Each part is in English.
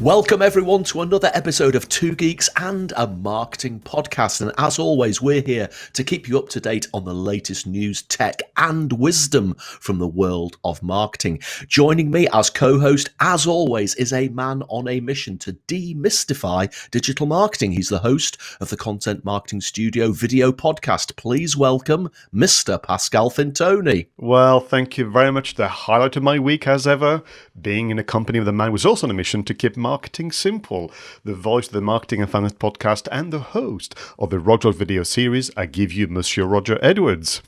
Welcome everyone to another episode of Two Geeks and a Marketing Podcast. And as always, we're here to keep you up to date on the latest news, tech and wisdom from the world of marketing. Joining me as co-host, as always, is a man on a mission to demystify digital marketing. He's the host of the Content Marketing Studio video podcast. Please welcome Mr. Pascal Fintoni. Well, thank you very much. The highlight of my week, as ever, being in a company with a man who's also on a mission to keep marketing simple. The voice of the Marketing and Finance podcast and the host of the Roger video series, I give you Monsieur Roger Edwards.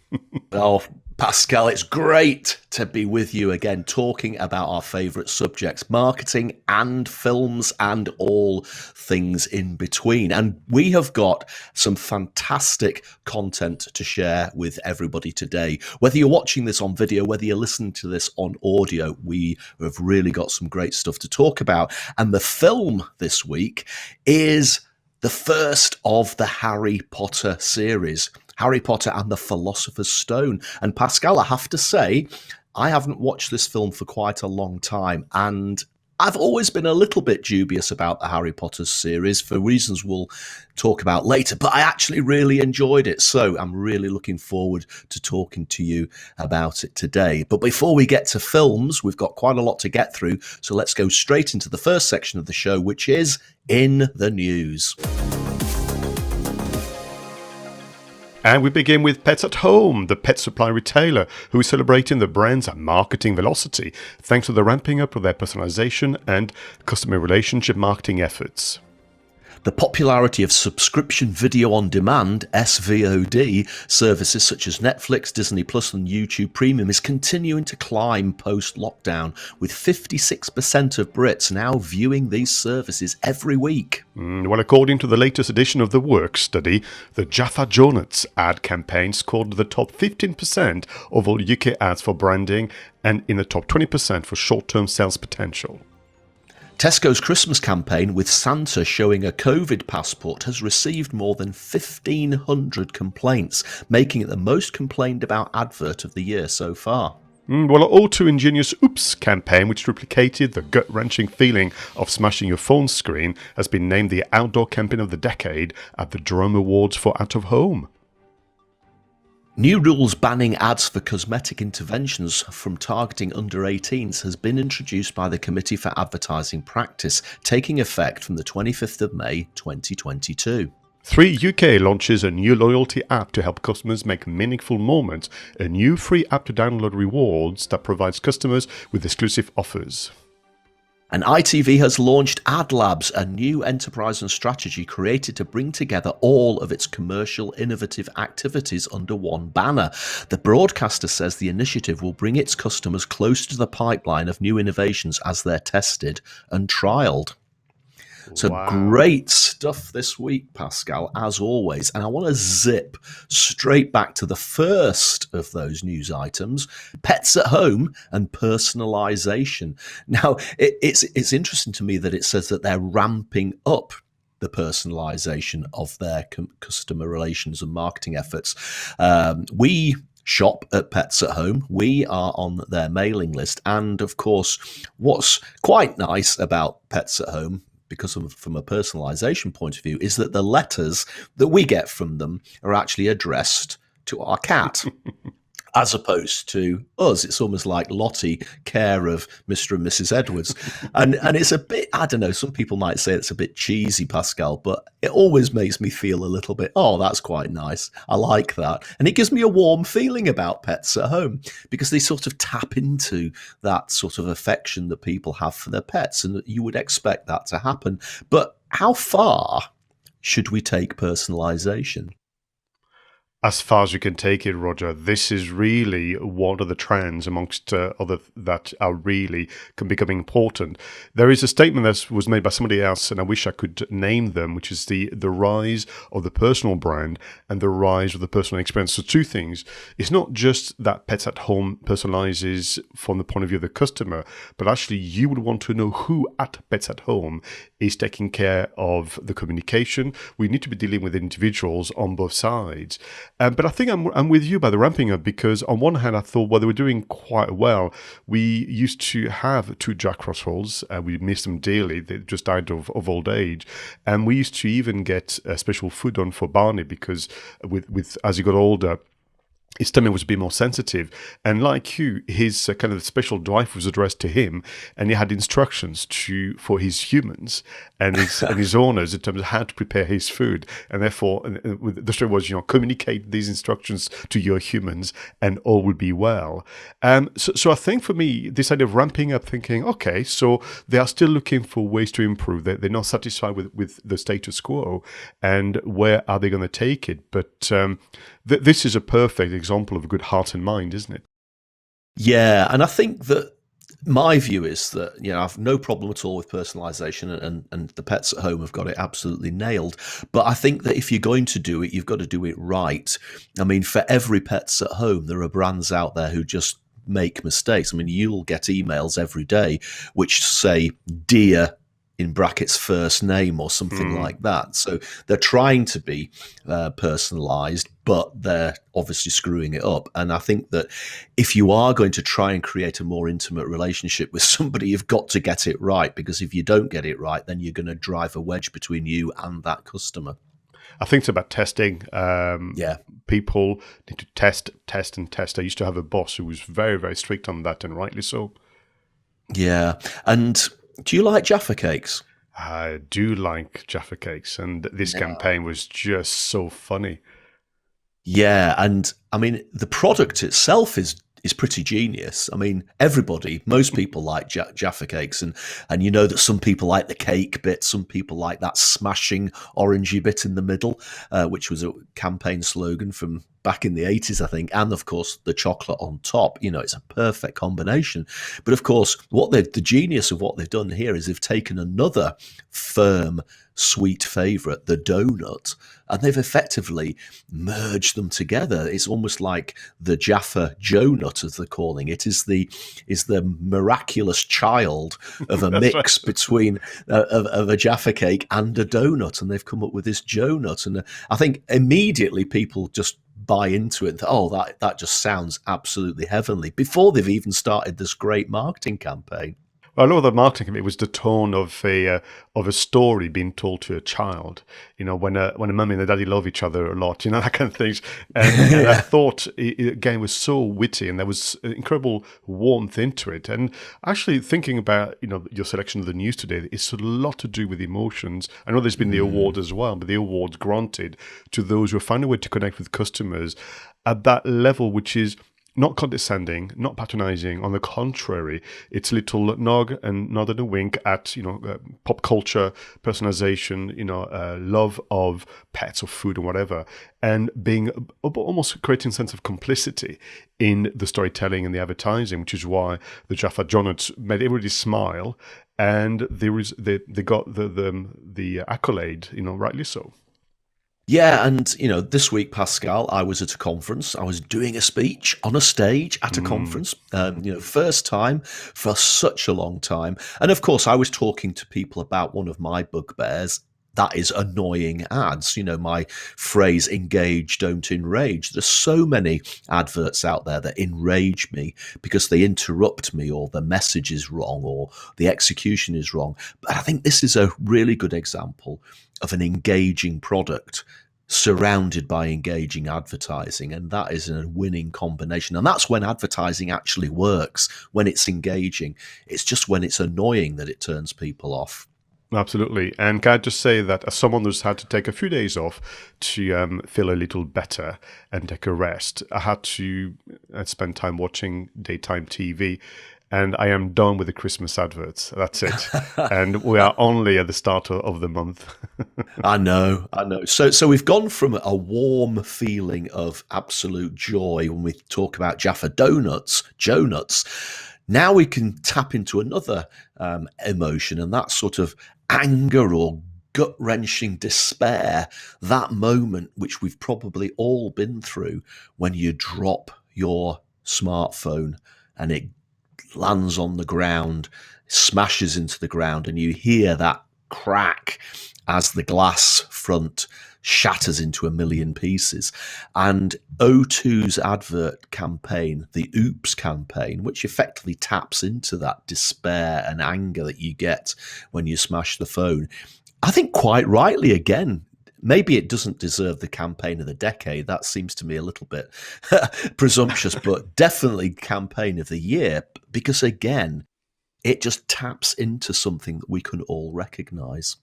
Oh, Pascal, it's great to be with you again, talking about our favourite subjects, marketing and films and all things in between. And we have got some fantastic content to share with everybody today. Whether you're watching this on video, whether you're listening to this on audio, we have really got some great stuff to talk about. And the film this week is the first of the Harry Potter series. Harry Potter and the Philosopher's Stone. And Pascal, I have to say, I haven't watched this film for quite a long time, and I've always been a little bit dubious about the Harry Potter series for reasons we'll talk about later, but I actually really enjoyed it. So I'm really looking forward to talking to you about it today. But before we get to films, we've got quite a lot to get through. So let's go straight into the first section of the show, which is In the News. And we begin with Pets at Home, the pet supply retailer who is celebrating the brand's marketing velocity thanks to the ramping up of their personalization and customer relationship marketing efforts. The popularity of subscription video on demand, SVOD, services such as Netflix, Disney Plus and YouTube Premium is continuing to climb post-lockdown, with 56% of Brits now viewing these services every week. Well, according to the latest edition of the Work study, the 𝗧𝗵𝗶𝗀 ad campaign scored the top 15% of all UK ads for branding and in the top 20% for short-term sales potential. Tesco's Christmas campaign with Santa showing a COVID passport has received more than 1,500 complaints, making it the most complained about advert of the year so far. Well, an all too ingenious Oops campaign, which replicated the gut-wrenching feeling of smashing your phone screen, has been named the outdoor campaign of the decade at the Drum Awards for Out of Home. New rules banning ads for cosmetic interventions from targeting under 18s has been introduced by the Committee for Advertising Practice, taking effect from the 25th of May 2022. 3 UK launches a new loyalty app to help customers make meaningful moments, a new free app to download rewards that provides customers with exclusive offers. And ITV has launched Ad Labs, a new enterprise and strategy created to bring together all of its commercial innovative activities under one banner. The broadcaster says the initiative will bring its customers closer to the pipeline of new innovations as they're tested and trialled. So wow. Great stuff this week, Pascal, as always. And I want to zip straight back to the first of those news items, pets at home and personalization. Now, it's interesting to me that it says that they're ramping up the personalization of their customer relations and marketing efforts. We shop at Pets at Home. We are on their mailing list. And of course, what's quite nice about Pets at Home, because from a personalization point of view, is that the letters that we get from them are actually addressed to our cat, as opposed to us. It's almost like Lottie, care of Mr. and Mrs. Edwards. And it's a bit, I don't know, some people might say it's a bit cheesy, Pascal, but it always makes me feel a little bit, oh, that's quite nice. I like that. And it gives me a warm feeling about Pets at Home, because they sort of tap into that sort of affection that people have for their pets, and you would expect that to happen. But how far should we take personalization? As far as you can take it, Roger, this is really one of the trends amongst other that are really becoming important. There is a statement that was made by somebody else, and I wish I could name them, which is the rise of the personal brand and the rise of the personal experience. So two things. It's not just that Pets at Home personalizes from the point of view of the customer, but actually you would want to know who at Pets at Home is taking care of the communication. We need to be dealing with individuals on both sides. But I think I'm with you by the ramping up, because on one hand I thought, well, they were doing quite well. We used to have two Jack Russells, we missed them dearly. They just died of old age, and we used to even get special food on for Barney, because with as he got older, his stomach was a bit more sensitive, and like you, his kind of special drive was addressed to him, and he had instructions for his humans and his owners in terms of how to prepare his food, and therefore the story was, communicate these instructions to your humans, and all will be well. So I think for me, this idea of ramping up, thinking, okay, so they are still looking for ways to improve. They're not satisfied with the status quo, and where are they going to take it? But this is a perfect example of a good heart and mind, isn't it? Yeah, and I think that my view is that, I have no problem at all with personalization, and the pets at home have got it absolutely nailed. But I think that if you're going to do it, you've got to do it right. I mean, for every pets at home, there are brands out there who just make mistakes. I mean, you'll get emails every day which say "dear" in brackets first name or something like that. So they're trying to be personalized, but they're obviously screwing it up. And I think that if you are going to try and create a more intimate relationship with somebody, you've got to get it right, because if you don't get it right, then you're going to drive a wedge between you and that customer. I think it's about testing. People need to test, and test. I used to have a boss who was very, very strict on that, and rightly so. Yeah. And do you like Jaffa cakes? I do like Jaffa cakes, and this campaign was just so funny. Yeah, and I mean, the product itself is pretty genius. I mean, most people like Jaffa cakes, and you know that some people like the cake bit, some people like that smashing orangey bit in the middle, which was a campaign slogan from back in the 80s, I think, and of course the chocolate on top. It's a perfect combination. But of course, the genius of what they've done here is they've taken another firm sweet favorite, the donut, and they've effectively merged them together. It's almost like the Jaffa Joe-nut, as they're calling it, is the miraculous child of a mix between of a Jaffa cake and a donut, and they've come up with this Joe-nut. And I think immediately people just buy into it and think, oh, that just sounds absolutely heavenly, before they've even started this great marketing campaign. Well, I know the marketing, it was the tone of a story being told to a child. When a mummy and a daddy love each other a lot, that kind of things. And I thought it again was so witty, and there was incredible warmth into it. And actually thinking about your selection of the news today, it's a lot to do with emotions. I know there's been the award as well, but the award's granted to those who find a way to connect with customers at that level, which is not condescending, not patronizing. On the contrary, it's a little nod and a wink at pop culture, personalization, love of pets or food or whatever, and being almost creating a sense of complicity in the storytelling and the advertising, which is why the Jaffa Joe-nuts made everybody smile, and they got the accolade, rightly so. Yeah, and this week, Pascal, I was at a conference. I was doing a speech on a stage at a conference. First time for such a long time. And of course, I was talking to people about one of my bugbears. That is annoying ads. My phrase, engage, don't enrage. There's so many adverts out there that enrage me because they interrupt me, or the message is wrong, or the execution is wrong. But I think this is a really good example of an engaging product surrounded by engaging advertising, and that is a winning combination. And that's when advertising actually works, when it's engaging. It's just when it's annoying that it turns people off. Absolutely. And can I just say that as someone who's had to take a few days off to feel a little better and take a rest, I had to spend time watching daytime TV. And I am done with the Christmas adverts. That's it. And we are only at the start of the month. I know. So we've gone from a warm feeling of absolute joy when we talk about Jaffa Joe-nuts. Now we can tap into another emotion, and that's sort of anger or gut-wrenching despair, that moment which we've probably all been through when you drop your smartphone and it lands on the ground, smashes into the ground, and you hear that crack, as the glass front shatters into a million pieces. And O2's advert campaign, the Oops campaign, which effectively taps into that despair and anger that you get when you smash the phone, I think quite rightly, again, maybe it doesn't deserve the campaign of the decade. That seems to me a little bit presumptuous, but definitely campaign of the year, because again, it just taps into something that we can all recognize.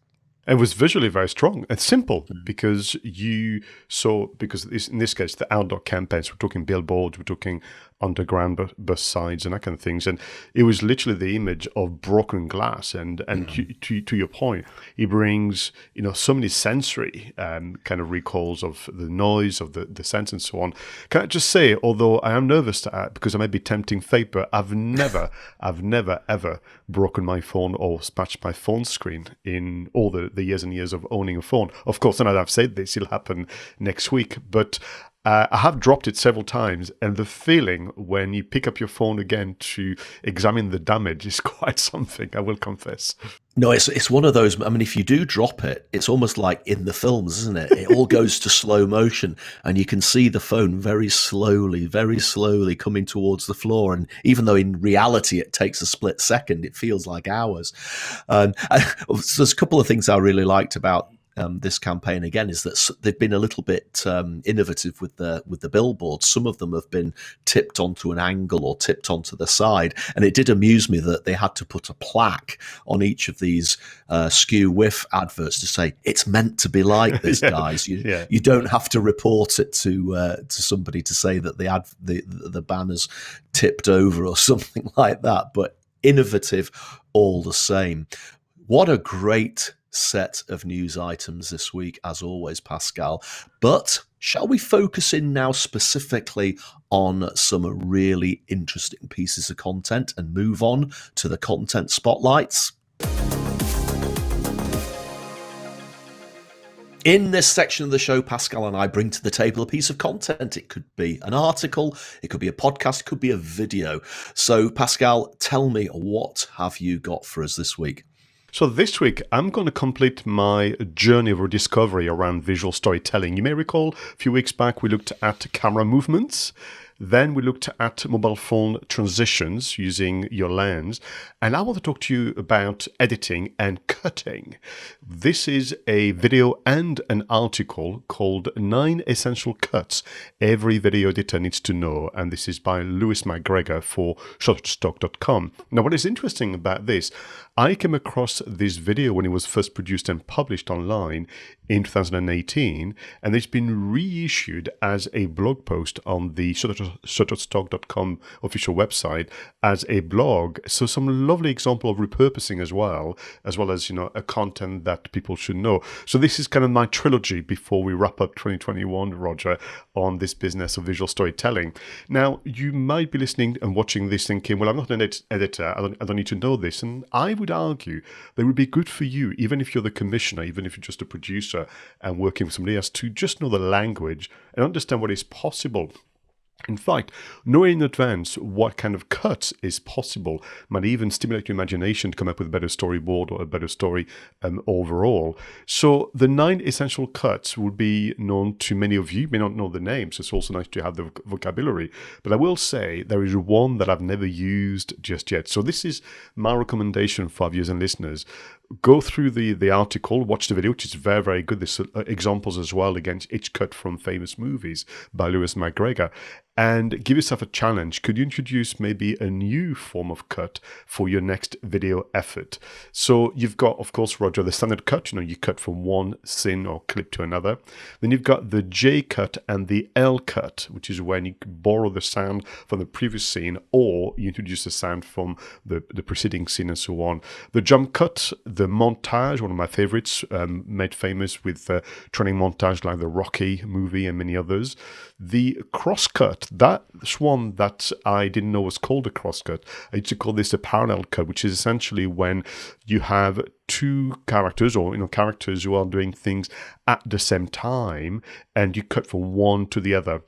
It was visually very strong and simple because you saw, because in this case, the outdoor campaigns, we're talking billboards, we're talking underground bus sides and that kind of things. And it was literally the image of broken glass. And to your point, it brings, so many sensory kind of recalls of the noise, of the sense and so on. Can I just say, although I am nervous because I may be tempting fate, but I've never ever broken my phone or smashed my phone screen in all the years and years of owning a phone. Of course, now that I've said this, it'll happen next week, but I have dropped it several times, and the feeling when you pick up your phone again to examine the damage is quite something, I will confess. No, it's one of those. I mean, if you do drop it, it's almost like in the films, isn't it? It all goes to slow motion, and you can see the phone very slowly coming towards the floor. And even though in reality it takes a split second, it feels like hours. So there's a couple of things I really liked about this campaign again is that they've been a little bit innovative with the billboards. Some of them have been tipped onto an angle or tipped onto the side, and it did amuse me that they had to put a plaque on each of these 𝗧𝗵𝗵 adverts to say it's meant to be like this, guys. You don't have to report it to somebody to say that the banner's tipped over or something like that, but innovative all the same. What a great set of news items this week, as always, Pascal. But shall we focus in now specifically on some really interesting pieces of content and move on to the content spotlights? In this section of the show, Pascal and I bring to the table a piece of content. It could be an article, it could be a podcast, it could be a video. So, Pascal, tell me, what have you got for us this week? So this week, I'm going to complete my journey of rediscovery around visual storytelling. You may recall a few weeks back, we looked at camera movements. Then we looked at mobile phone transitions using your lens. And I want to talk to you about editing and cutting. This is a video and an article called 9 Essential Cuts Every Video Editor Needs to Know. And this is by Mcgregor for Shutterstock.com. Now, what is interesting about this, I came across this video when it was first produced and published online in 2018, and it's been reissued as a blog post on the Shutterstock.com official website as a blog. So some lovely example of repurposing as well as a content that people should know. So this is kind of my trilogy before we wrap up 2021, Roger, on this business of visual storytelling. Now, you might be listening and watching this thinking, well, I'm not an editor, I don't need to know this. And I would argue that it would be good for you, even if you're the commissioner, even if you're just a producer and working with somebody else, to just know the language and understand what is possible. In fact, knowing in advance what kind of cut is possible might even stimulate your imagination to come up with a better storyboard or a better story overall. So the 9 essential cuts would be known to many of you. You may not know the names. It's also nice to have the vocabulary. But I will say there is one that I've never used just yet. So this is my recommendation for our viewers and listeners. Go through the article, watch the video, which is very, very good. There's examples as well against each cut from famous movies by Mcgregor. And give yourself a challenge. Could you introduce maybe a new form of cut for your next video effort? So you've got, of course, Roger, the standard cut. You cut from one scene or clip to another. Then you've got the J cut and the L cut, which is when you borrow the sound from the previous scene or you introduce the sound from the preceding scene and so on. The jump cut, the montage, one of my favorites, made famous with training montage like the Rocky movie and many others. The cross cut, that's one that I didn't know was called a cross cut. I used to call this a parallel cut, which is essentially when you have two characters or characters who are doing things at the same time and you cut from one to the other.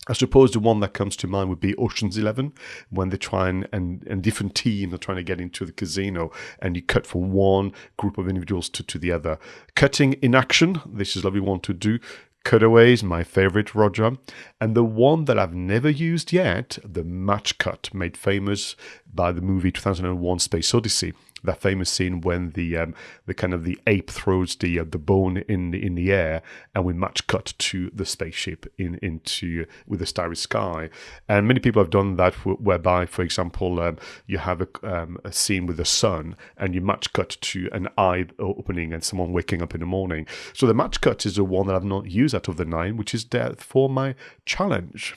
I suppose the one that comes to mind would be Ocean's 11, when they try and different teams are trying to get into the casino, and you cut from one group of individuals to the other. Cutting in action, this is a lovely one to do. Cutaways, my favorite, Roger. And the one that I've never used yet, the match cut, made famous by the movie 2001 Space Odyssey. That famous scene when the kind of the ape throws the bone in the air, and we match cut to the spaceship into with the starry sky. And many people have done that, whereby, for example, you have a scene with the sun, and you match cut to an eye opening and someone waking up in the morning. So the match cut is the one that I've not used out of the 9, which is therefore my challenge.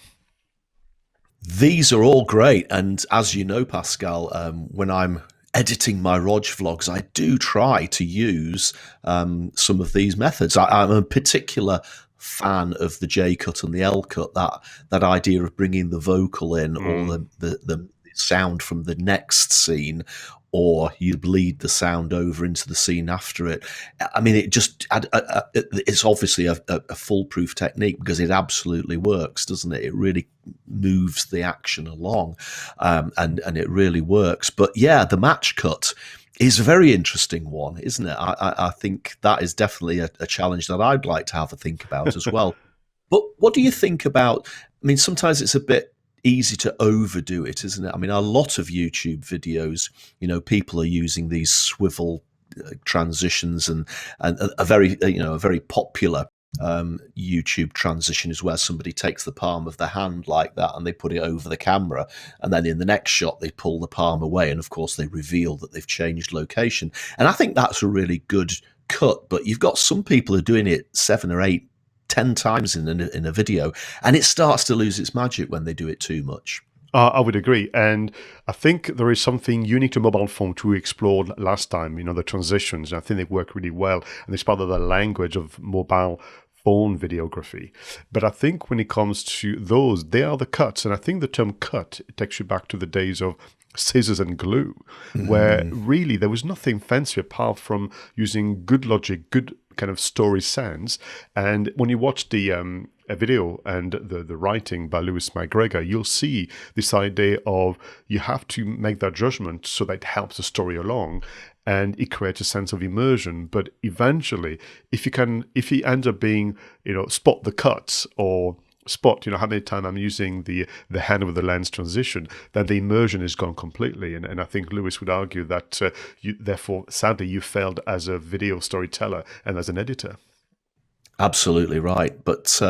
These are all great, and as you know, Pascal, when I'm editing my Rog vlogs, I do try to use some of these methods. I'm a particular fan of the J cut and the L cut, that idea of bringing the vocal in, or the sound from the next scene, or you bleed the sound over into the scene after it. I mean, it's obviously a foolproof technique, because it absolutely works, doesn't it? It really moves the action along, and it really works. But yeah, the match cut is a very interesting one, isn't it? I think that is definitely a challenge that I'd like to have a think about as well. But what do you think about, I mean, sometimes it's a bit easy to overdo it, isn't it? I mean, a lot of YouTube videos, people are using these swivel transitions, and a very popular YouTube transition is where somebody takes the palm of the hand like that, and they put it over the camera, and then in the next shot they pull the palm away, and of course they reveal that they've changed location. And I think that's a really good cut, but you've got some people who are doing it 7 or 8, 10 times in a video, and it starts to lose its magic when they do it too much. I would agree. And I think there is something unique to mobile phone to explore last time, the transitions. I think they work really well, and it's part of the language of mobile phone videography. But I think when it comes to those, they are the cuts. And I think the term cut, it takes you back to the days of scissors and glue, where really there was nothing fancy apart from using good logic, good kind of story sense. And when you watch the a video and the writing by Mcgregor, you'll see this idea of you have to make that judgment so that it helps the story along, and it creates a sense of immersion. But eventually, if he ends up being, spot the cuts, or spot, how many times I'm using the hand with the lens transition, then the immersion is gone completely. And I think Lewis would argue that therefore, sadly, you failed as a video storyteller and as an editor. Absolutely right. But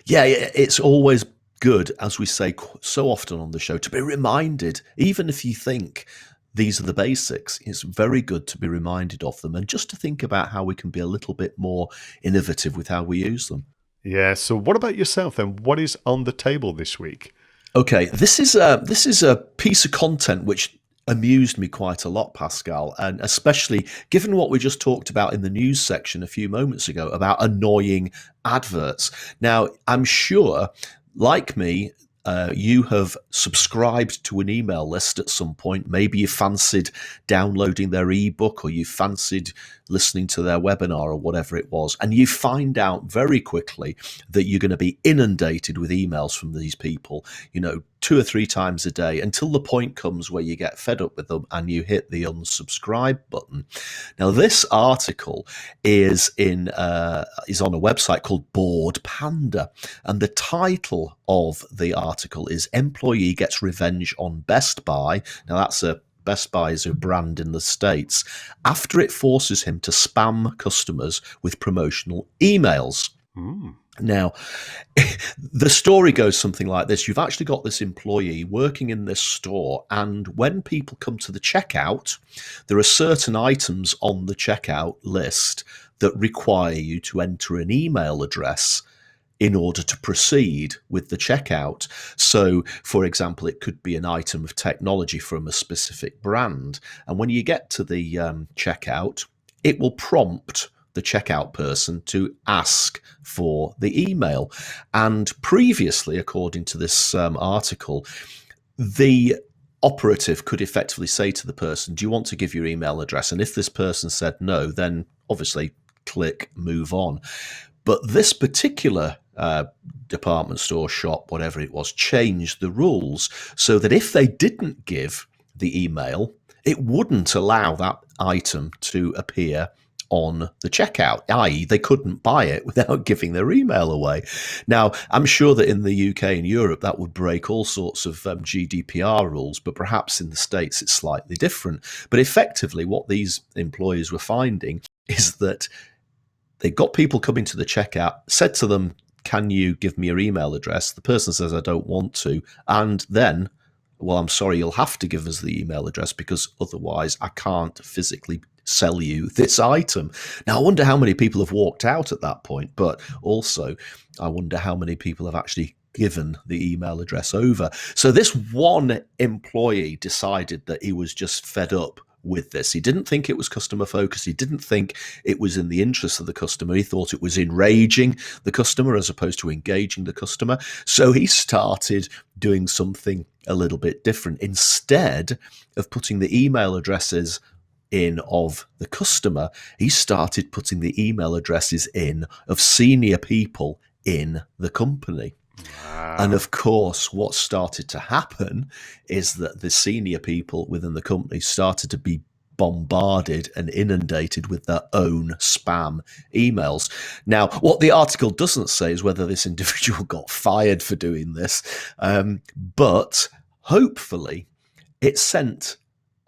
yeah, it's always good, as we say so often on the show, to be reminded, even if you think these are the basics, it's very good to be reminded of them, and just to think about how we can be a little bit more innovative with how we use them. Yeah. So what about yourself then? What is on the table this week? Okay, this is a piece of content which amused me quite a lot, Pascal, and especially given what we just talked about in the news section a few moments ago about annoying adverts. Now, I'm sure, like me, you have subscribed to an email list at some point. Maybe you fancied downloading their ebook, or you fancied listening to their webinar, or whatever it was, and you find out very quickly that you're going to be inundated with emails from these people, 2 or 3 times a day, until the point comes where you get fed up with them and you hit the unsubscribe button. Now, this article is on a website called Bored Panda, and the title of the article is "Employee Gets Revenge on Best Buy." Now, Best Buy is a brand in the States, after it forces him to spam customers with promotional emails. Now, the story goes something like this. You've actually got this employee working in this store, and when people come to the checkout, there are certain items on the checkout list that require you to enter an email address in order to proceed with the checkout. So, for example, it could be an item of technology from a specific brand. And when you get to the checkout, it will prompt the checkout person to ask for the email. And previously, according to this article, the operative could effectively say to the person, "Do you want to give your email address?" And if this person said no, then obviously click move on. But this particular department store, shop, whatever it was, changed the rules so that if they didn't give the email, it wouldn't allow that item to appear on the checkout, i.e. they couldn't buy it without giving their email away. Now, I'm sure that in the UK and Europe that would break all sorts of GDPR rules, but perhaps in the States it's slightly different. But effectively what these employers were finding is that they got people coming to the checkout, said to them, can you give me your email address? The person says, I don't want to. And then, well, I'm sorry, you'll have to give us the email address because otherwise I can't physically sell you this item. Now, I wonder how many people have walked out at that point, but also I wonder how many people have actually given the email address over. So this one employee decided that he was just fed up with this. He didn't think it was customer focused. He didn't think it was in the interest of the customer. He thought it was enraging the customer as opposed to engaging the customer. So he started doing something a little bit different. Instead of putting the email addresses in of the customer, he started putting the email addresses in of senior people in the company. Wow. And of course, what started to happen is that the senior people within the company started to be bombarded and inundated with their own spam emails. Now, what the article doesn't say is whether this individual got fired for doing this, but hopefully it sent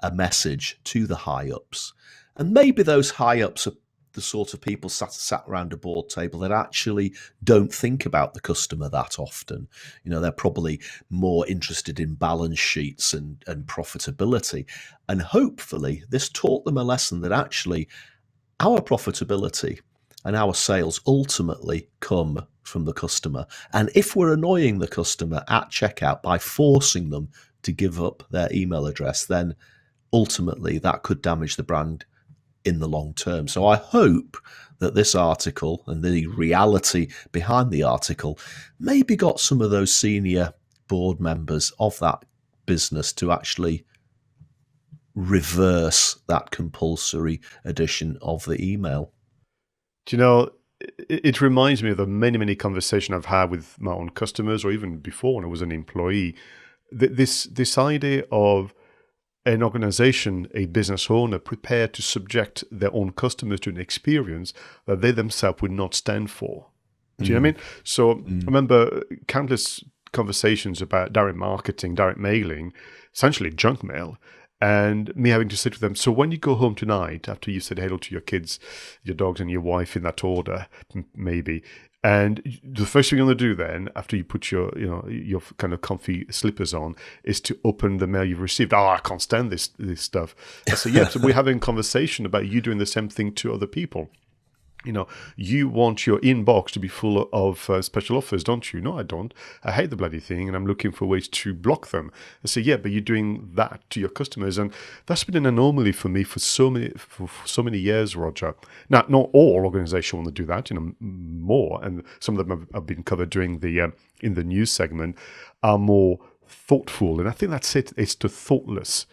a message to the high-ups. And maybe those high-ups are the sort of people sat around a board table that actually don't think about the customer that often. You know, they're probably more interested in balance sheets and profitability. And hopefully this taught them a lesson that actually our profitability and our sales ultimately come from the customer. And if we're annoying the customer at checkout by forcing them to give up their email address, then ultimately that could damage the brand in the long term. So I hope that this article and the reality behind the article maybe got some of those senior board members of that business to actually reverse that compulsory addition of the email. Do you know, it reminds me of the many, many conversations I've had with my own customers, or even before when I was an employee. This idea of an organization, a business owner, prepared to subject their own customers to an experience that they themselves would not stand for. Do you know what I mean? So I remember countless conversations about direct marketing, direct mailing, essentially junk mail, and me having to sit with them. So when you go home tonight, after you said hello to your kids, your dogs and your wife in that order, maybe, and the first thing you're going to do then, after you put your kind of comfy slippers on, is to open the mail you've received. Oh, I can't stand this stuff. I say, yeah, so we're having a conversation about you doing the same thing to other people. You know, you want your inbox to be full of special offers, don't you? No, I don't. I hate the bloody thing, and I'm looking for ways to block them. I say, yeah, but you're doing that to your customers, and that's been an anomaly for me for so many years, Roger. Now, not all organizations want to do that. You know, more, and some of them have been covered during the in the news segment, are more thoughtful, and I think that's it. It's the thoughtless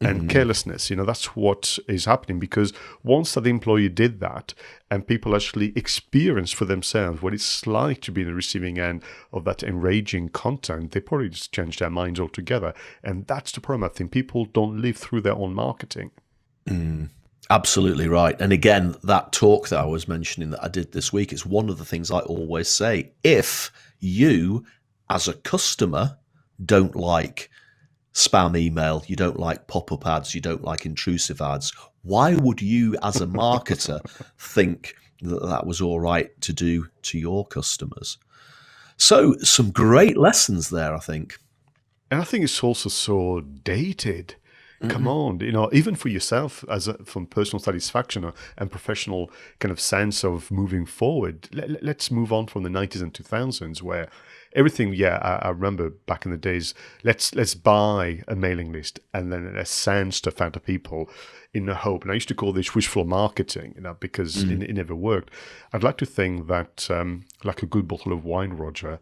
and carelessness. You know, that's what is happening, because once that employee did that and people actually experienced for themselves what it's like to be in the receiving end of that enraging content, they probably just changed their minds altogether. And that's the problem. I think people don't live through their own marketing. Absolutely right. And again, that talk that I was mentioning that I did this week is one of the things I always say. If you, as a customer, don't like spam email, you don't like pop-up ads, you don't like intrusive ads, why would you as a marketer think that that was all right to do to your customers? So some great lessons there, I think. And I think it's also so dated. Come on, you know, even for yourself from personal satisfaction and professional kind of sense of moving forward, let's move on from the 90s and 2000s where everything, I remember back in the days, let's buy a mailing list and then let's send stuff out to people in the hope. And I used to call this wishful marketing, you know, because it never worked. I'd like to think that, like a good bottle of wine, Roger,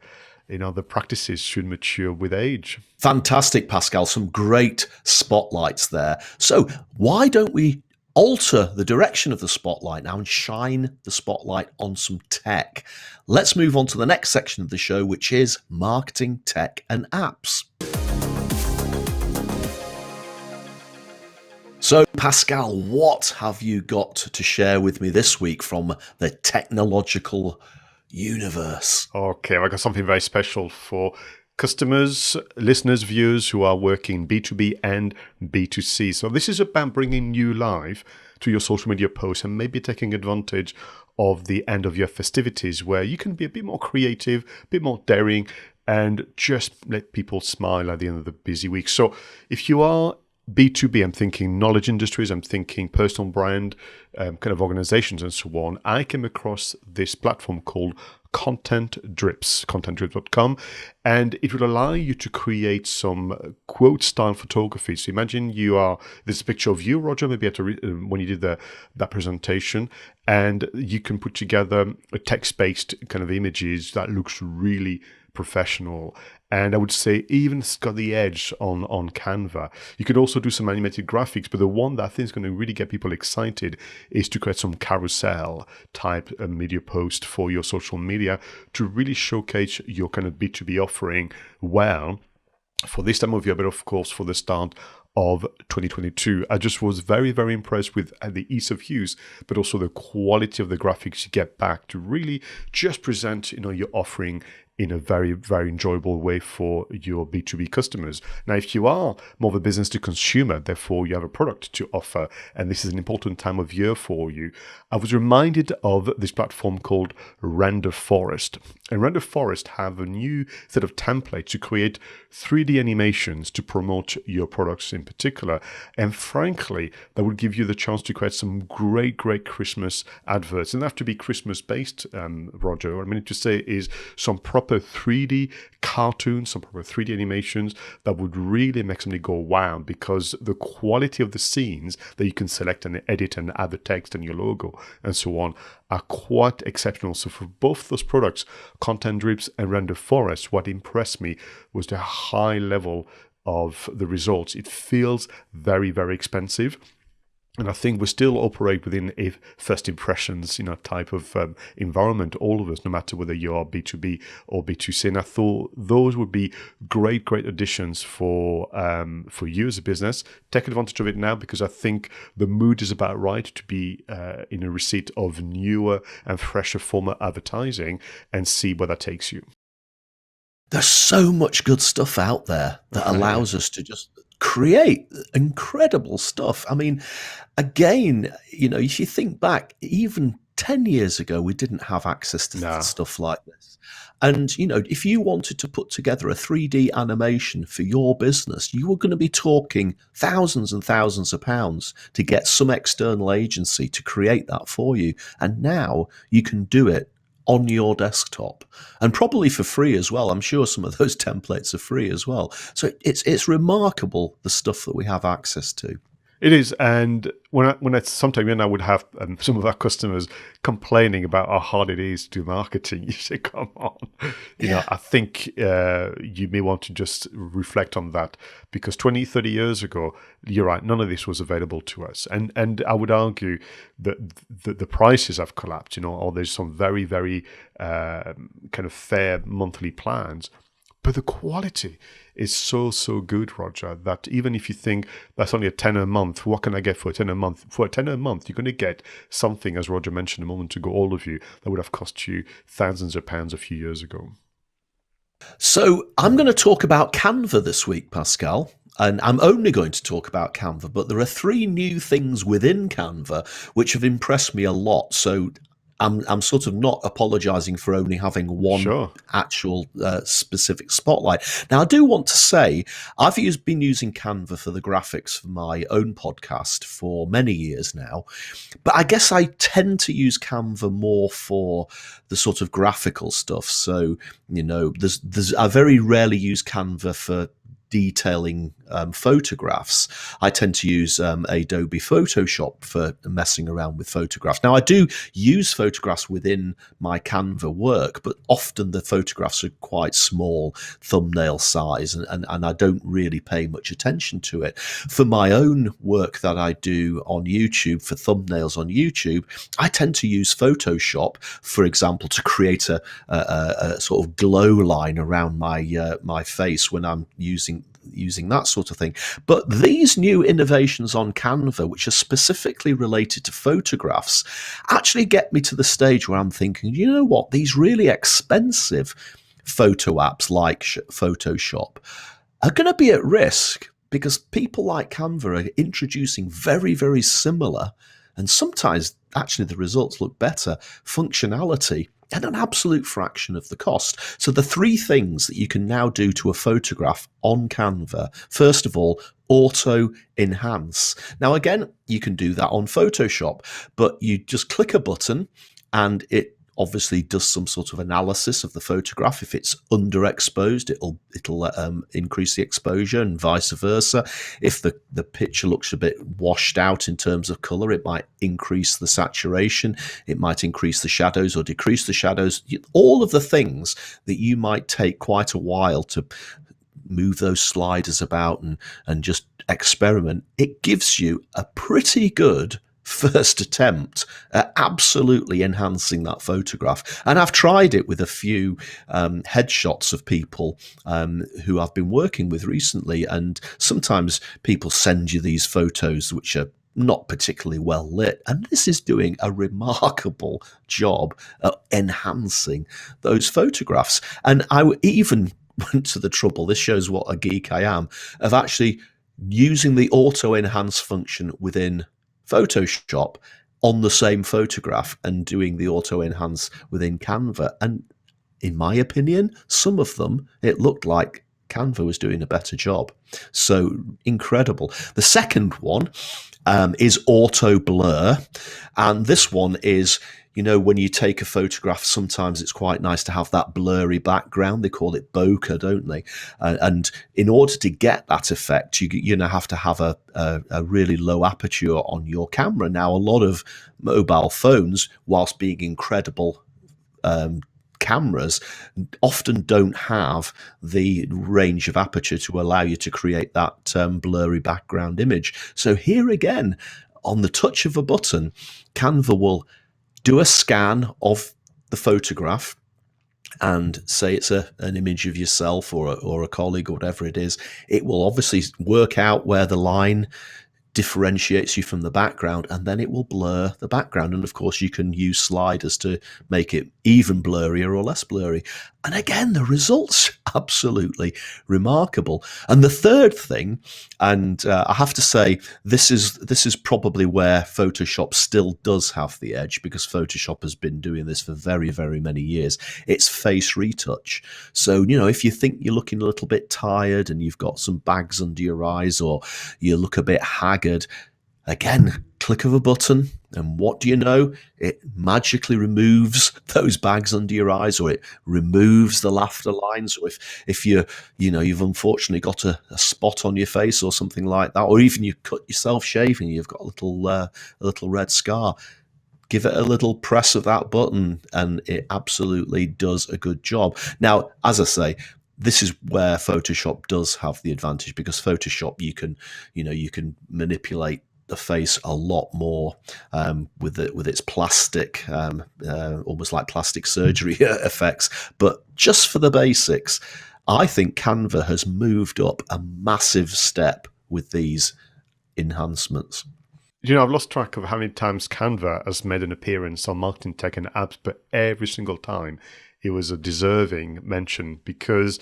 you know, the practices should mature with age. Fantastic, Pascal. Some great spotlights there. So why don't we alter the direction of the spotlight now and shine the spotlight on some tech. Let's move on to the next section of the show, which is marketing, tech, and apps. So, Pascal, what have you got to share with me this week from the technological universe? Okay, I got something very special for customers, listeners, viewers who are working B2B and B2C. So this is about bringing new life to your social media posts and maybe taking advantage of the end of year festivities where you can be a bit more creative, a bit more daring, and just let people smile at the end of the busy week. So if you are B2B, I'm thinking knowledge industries, I'm thinking personal brand kind of organizations and so on. I came across this platform called Content Drips, contentdrips.com, and it will allow you to create some quote style photography. So imagine there's a picture of you, Roger, maybe when you did that presentation, and you can put together a text-based kind of images that looks really professional. And I would say even it's got the edge on Canva. You could also do some animated graphics, but the one that I think is going to really get people excited is to create some carousel type media post for your social media to really showcase your kind of B2B offering well for this time of year, but of course for the start of 2022. I just was very, very impressed with the ease of use, but also the quality of the graphics you get back to really just present, your offering in a very, very enjoyable way for your B2B customers. Now, if you are more of a business to consumer, therefore you have a product to offer, and this is an important time of year for you, I was reminded of this platform called Render Forest. And Render Forest have a new set of templates to create 3D animations to promote your products in particular. And frankly, that would give you the chance to create some great, great Christmas adverts. It doesn't have to be Christmas-based, Roger. What I mean to say is some proper 3D cartoons, some proper 3D animations that would really make somebody go wow, because the quality of the scenes that you can select and edit and add the text and your logo and so on are quite exceptional. So for both those products, Content Drips and Render Forest, what impressed me was the high level of the results. It feels very, very expensive. And I think we still operate within a first impressions, type of environment, all of us, no matter whether you are B2B or B2C. And I thought those would be great, great additions for you as a business. Take advantage of it now, because I think the mood is about right to be in a receipt of newer and fresher former advertising and see where that takes you. There's so much good stuff out there that allows us to just create incredible stuff. I mean, again, if you think back, even 10 years ago, we didn't have access to stuff like this. And, if you wanted to put together a 3D animation for your business, you were going to be talking thousands and thousands of pounds to get some external agency to create that for you. And now you can do it on your desktop, and probably for free as well. I'm sure some of those templates are free as well. So it's remarkable, the stuff that we have access to. It is, and sometimes I would have some of our customers complaining about how hard it is to do marketing. You say, come on. I think you may want to just reflect on that, because 20, 30 years ago, you're right, none of this was available to us. And I would argue that the prices have collapsed, or there's some very, very kind of fair monthly plans. But the quality is so, so good, Roger, that even if you think that's only a tenner a month, what can I get for a tenner a month? For a tenner a month, you're going to get something, as Roger mentioned a moment ago, all of you, that would have cost you thousands of pounds a few years ago. So I'm going to talk about Canva this week, Pascal. And I'm only going to talk about Canva, but there are 3 new things within Canva which have impressed me a lot. So I'm sort of not apologizing for only having one actual specific spotlight. Now, I do want to say I've been using Canva for the graphics for my own podcast for many years now, but I guess I tend to use Canva more for the sort of graphical stuff. So, I very rarely use Canva for detailing photographs, I tend to use Adobe Photoshop for messing around with photographs. Now, I do use photographs within my Canva work, but often the photographs are quite small, thumbnail size, and I don't really pay much attention to it. For my own work that I do on YouTube, for thumbnails on YouTube, I tend to use Photoshop, for example, to create a sort of glow line around my face when I'm using that sort of thing. But these new innovations on Canva, which are specifically related to photographs, actually get me to the stage where I'm thinking, you know what, these really expensive photo apps like Photoshop are going to be at risk, because people like Canva are introducing very, very similar, and sometimes actually the results look better, functionality at an absolute fraction of the cost. So the three things that you can now do to a photograph on Canva: first of all, auto enhance. Now, again, you can do that on Photoshop, but you just click a button and it obviously does some sort of analysis of the photograph. If it's underexposed, it'll increase the exposure, and vice versa. If the picture looks a bit washed out in terms of color, it might increase the saturation. It might increase the shadows or decrease the shadows. All of the things that you might take quite a while to move those sliders about and just experiment, it gives you a pretty good first attempt at absolutely enhancing that photograph. And I've tried it with a few headshots of people who I've been working with recently, and sometimes people send you these photos which are not particularly well lit, and this is doing a remarkable job at enhancing those photographs. And I even went to the trouble, this shows what a geek I am, of actually using the auto enhance function within Photoshop on the same photograph and doing the auto enhance within Canva. And in my opinion, some of them, it looked like Canva was doing a better job. So incredible. The second one is auto blur. And this one is, you know, when you take a photograph, sometimes it's quite nice to have that blurry background. They call it bokeh, don't they? And in order to get that effect, you now have to have a really low aperture on your camera. Now, a lot of mobile phones, whilst being incredible cameras, often don't have the range of aperture to allow you to create that blurry background image. So here again, on the touch of a button, Canva will do a scan of the photograph and say it's an image of yourself or a colleague or whatever it is. It will obviously work out where the line differentiates you from the background, and then it will blur the background. And of course, you can use sliders to make it even blurrier or less blurry. And again, the results absolutely remarkable. And the third thing, and I have to say, this is probably where Photoshop still does have the edge, because Photoshop has been doing this for very, very many years. It's face retouch. So, you know, if you think you're looking a little bit tired and you've got some bags under your eyes, or you look a bit haggard, again, click of a button, and what do you know? It magically removes those bags under your eyes, or it removes the laughter lines. Or if you've unfortunately got a spot on your face or something like that, or even you cut yourself shaving, you've got a little red scar, give it a little press of that button, and it absolutely does a good job. Now, as I say, this is where Photoshop does have the advantage, because Photoshop, you can manipulate the face a lot more with its plastic, almost like plastic surgery effects. But just for the basics, I think Canva has moved up a massive step with these enhancements. You know, I've lost track of how many times Canva has made an appearance on Marketing Tech and Apps, but every single time it was a deserving mention, because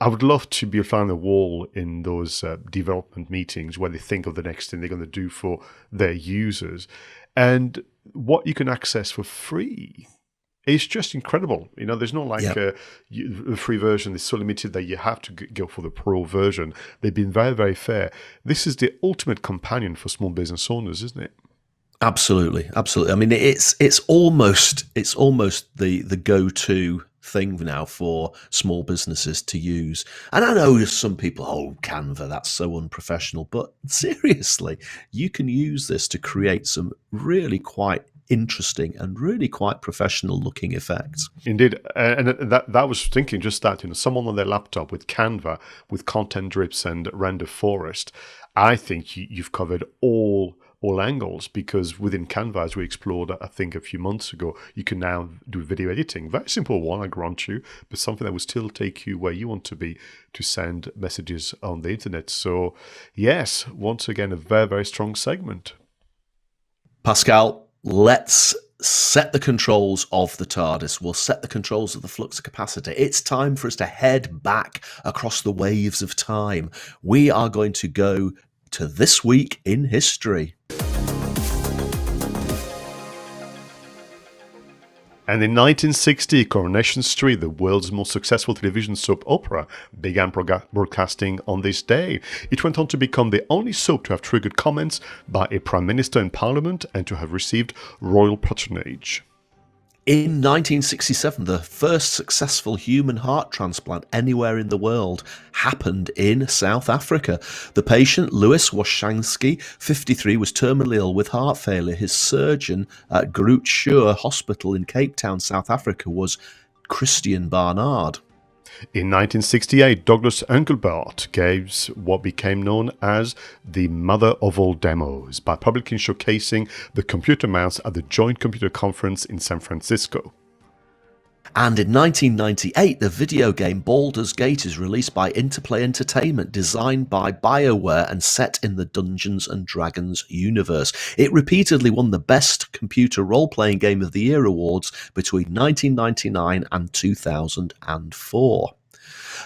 I would love to be a fly on the wall in those development meetings where they think of the next thing they're going to do for their users. And what you can access for free is just incredible. You know, there's not like the free version is so limited that you have to go for the pro version. They've been very, very fair. This is the ultimate companion for small business owners, isn't it? Absolutely, absolutely. I mean, it's almost the go-to thing now for small businesses to use. And I know some people, oh, Canva, that's so unprofessional. But seriously, you can use this to create some really quite interesting and really quite professional looking effects. Indeed, and that was thinking just that, someone on their laptop with Canva, with content drips and render forest. I think you've covered all angles, because within Canva, as we explored, I think a few months ago, you can now do video editing. Very simple one, I grant you, but something that will still take you where you want to be to send messages on the internet. So yes, once again, a very, very strong segment. Pascal, let's set the controls of the TARDIS. We'll set the controls of the flux capacitor. It's time for us to head back across the waves of time. We are going to go to this week in history. And in 1960, Coronation Street, the world's most successful television soap opera, began broadcasting on this day. It went on to become the only soap to have triggered comments by a Prime Minister in Parliament and to have received royal patronage. In 1967, the first successful human heart transplant anywhere in the world happened in South Africa. The patient, 𝗬𝗓𝗂𝘃𝗃, 53, was terminally ill with heart failure. His surgeon at 𝗓𝗓𝗃𝗃 Hospital in Cape Town, South Africa, was Christian Barnard. In 1968, Douglas Engelbart gave what became known as the mother of all demos by publicly showcasing the computer mouse at the Joint Computer Conference in San Francisco. And in 1998, the video game Baldur's Gate is released by Interplay Entertainment, designed by BioWare and set in the Dungeons & Dragons universe. It repeatedly won the Best Computer Role-Playing Game of the Year awards between 1999 and 2004.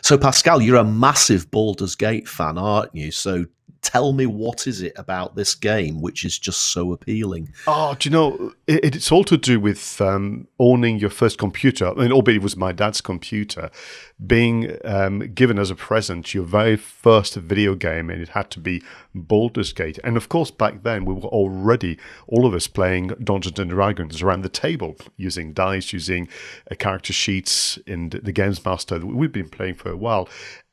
So, Pascal, you're a massive Baldur's Gate fan, aren't you? So tell me, what is it about this game which is just so appealing? Oh, do you know, it's all to do with owning your first computer. I mean, albeit it was my dad's computer, being given as a present your very first video game, and it had to be Baldur's Gate. And of course, back then, we were already, all of us, playing Dungeons and Dragons around the table, using dice, using character sheets in the Games Master that we've been playing for a while.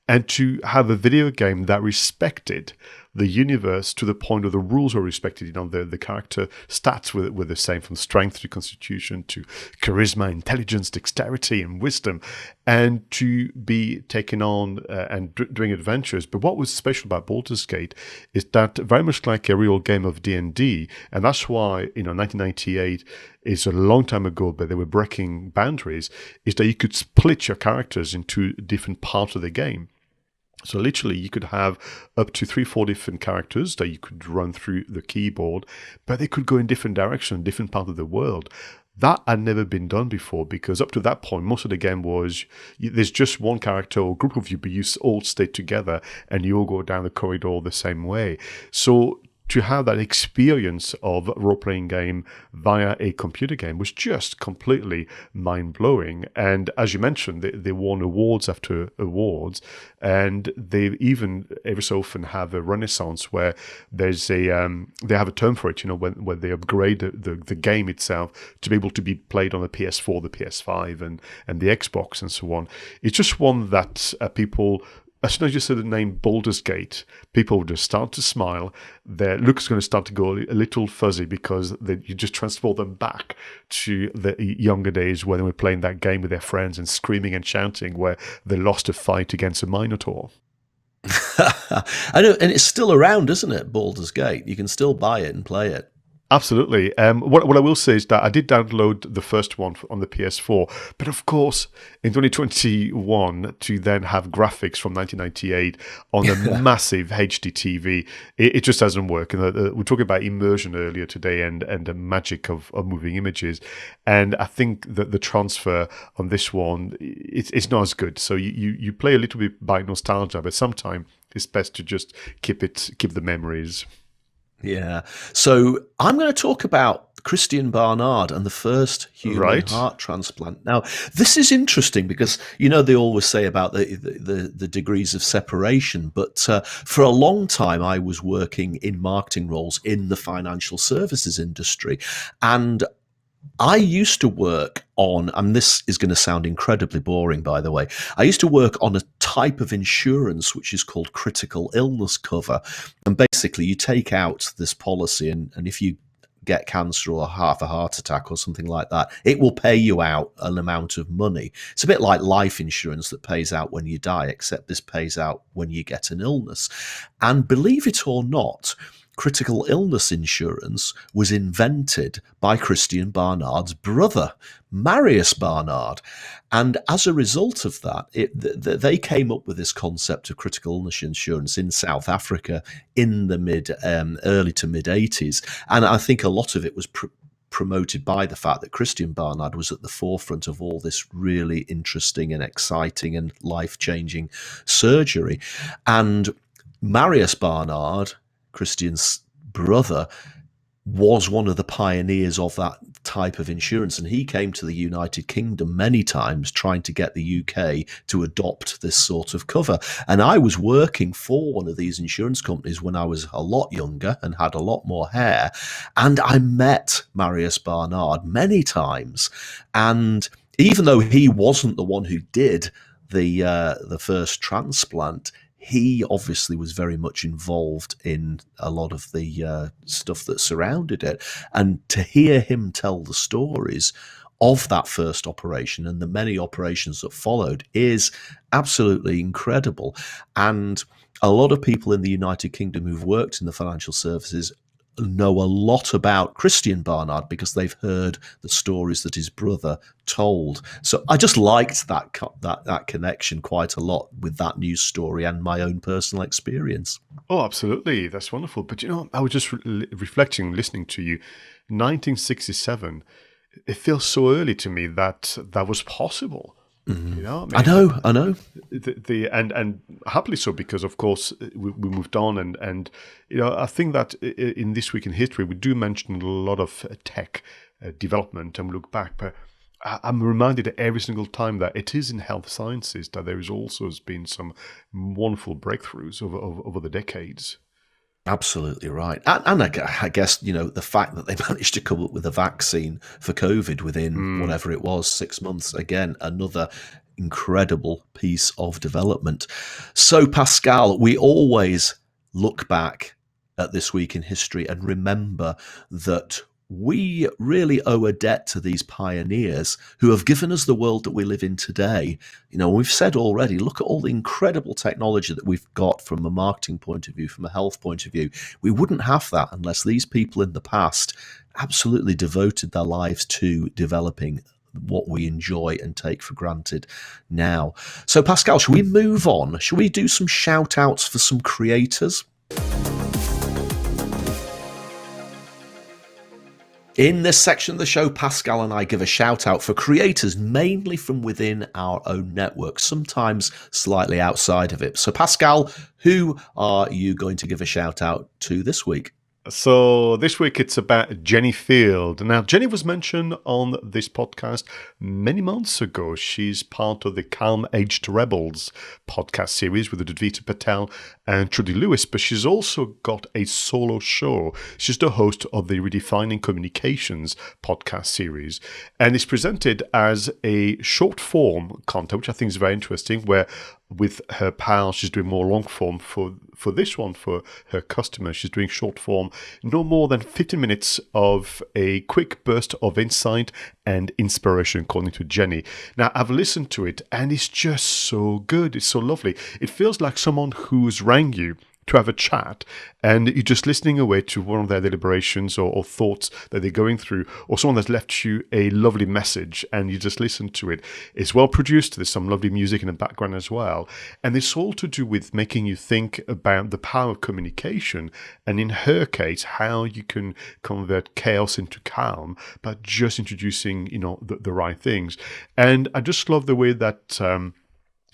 And to have a video game that respected the universe to the point where the rules were respected, the character stats were the same, from strength to constitution to charisma, intelligence, dexterity, and wisdom, and to be taken on and doing adventures. But what was special about Baldur's Gate is that, very much like a real game of D&D, and that's why 1998 is a long time ago, but they were breaking boundaries, is that you could split your characters into different parts of the game. So literally, you could have up to 3-4 different characters that you could run through the keyboard, but they could go in different directions, different parts of the world. That had never been done before, because up to that point, most of the game was there's just one character or group of you, but you all stay together and you all go down the corridor the same way. So to have that experience of a role-playing game via a computer game was just completely mind-blowing. And as you mentioned, they won awards after awards, and they even every so often have a renaissance where there's they have a term for it, when they upgrade the game itself to be able to be played on the PS4, the PS5, and the Xbox and so on. It's just one that people, as soon as you say the name Baldur's Gate, people will just start to smile. Their look's going to start to go a little fuzzy, because you just transport them back to the younger days when they were playing that game with their friends and screaming and shouting where they lost a fight against a Minotaur. I know, and it's still around, isn't it, Baldur's Gate? You can still buy it and play it. Absolutely. What I will say is that I did download the first one on the PS4, but of course, in 2021, to then have graphics from 1998 on a massive HD TV, it just doesn't work. And we were talking about immersion earlier today and the magic of moving images, and I think that the transfer on this one, it's not as good. So you play a little bit by nostalgia, but sometimes it's best to just keep the memories. Yeah. So I'm going to talk about Christian Barnard and the first human heart transplant. Now, this is interesting because, they always say about the degrees of separation, but for a long time I was working in marketing roles in the financial services industry. And I used to work on, and this is going to sound incredibly boring, by the way. I used to work on a type of insurance which is called critical illness cover. And basically, you take out this policy, and if you get cancer or have a heart attack or something like that, it will pay you out an amount of money. It's a bit like life insurance that pays out when you die, except this pays out when you get an illness. And believe it or not, critical illness insurance was invented by Christian Barnard's brother, Marius Barnard. And as a result of that, they came up with this concept of critical illness insurance in South Africa in the early to mid 80s. And I think a lot of it was promoted by the fact that Christian Barnard was at the forefront of all this really interesting and exciting and life-changing surgery. And Marius Barnard, Christian's brother, was one of the pioneers of that type of insurance, and he came to the United Kingdom many times trying to get the UK to adopt this sort of cover. And I was working for one of these insurance companies when I was a lot younger and had a lot more hair, and I met Marius Barnard many times. And even though he wasn't the one who did the first transplant, he obviously was very much involved in a lot of the stuff that surrounded it. And to hear him tell the stories of that first operation and the many operations that followed is absolutely incredible. And a lot of people in the United Kingdom who've worked in the financial services know a lot about Christian Barnard because they've heard the stories that his brother told. So I just liked that connection quite a lot with that news story and my own personal experience. Oh, absolutely. That's wonderful. But, I was just reflecting, listening to you. 1967, it feels so early to me that was possible. Mm-hmm. I know. And happily so, because of course we moved on, and I think that in This Week in History we do mention a lot of tech development, and we look back, but I'm reminded every single time that it is in health sciences that there has also been some wonderful breakthroughs over the decades. Absolutely right. And I guess, the fact that they managed to come up with a vaccine for COVID within whatever it was, 6 months, again, another incredible piece of development. So, Pascal, we always look back at This Week in History and remember that we really owe a debt to these pioneers who have given us the world that we live in today. We've said already, look at all the incredible technology that we've got from a marketing point of view, from a health point of view. We wouldn't have that unless these people in the past absolutely devoted their lives to developing what we enjoy and take for granted now. So, Pascal, shall we move on? Shall we do some shout outs for some creators? In this section of the show, Pascal and I give a shout out for creators mainly from within our own network, sometimes slightly outside of it. So, Pascal, who are you going to give a shout out to this week? So this week it's about Jenny Field. Now, Jenny was mentioned on this podcast many months ago. She's part of the Calm Aged Rebels podcast series with 𝗔𝗶𝗃 and Trudy Lewis, but she's also got a solo show. She's the host of the Redefining Communications podcast series, and it's presented as a short form content, which I think is very interesting, where with her pals, she's doing more long form. For this one, for her customers, she's doing short form, no more than 15 minutes of a quick burst of insight and inspiration, according to Jenny. Now, I've listened to it, and it's just so good. It's so lovely. It feels like someone who's rang you to have a chat, and you're just listening away to one of their deliberations or thoughts that they're going through, or someone that's left you a lovely message and you just listen to it. It's well produced. There's some lovely music in the background as well. And it's all to do with making you think about the power of communication, and in her case, how you can convert chaos into calm by just introducing, the right things. And I just love the way that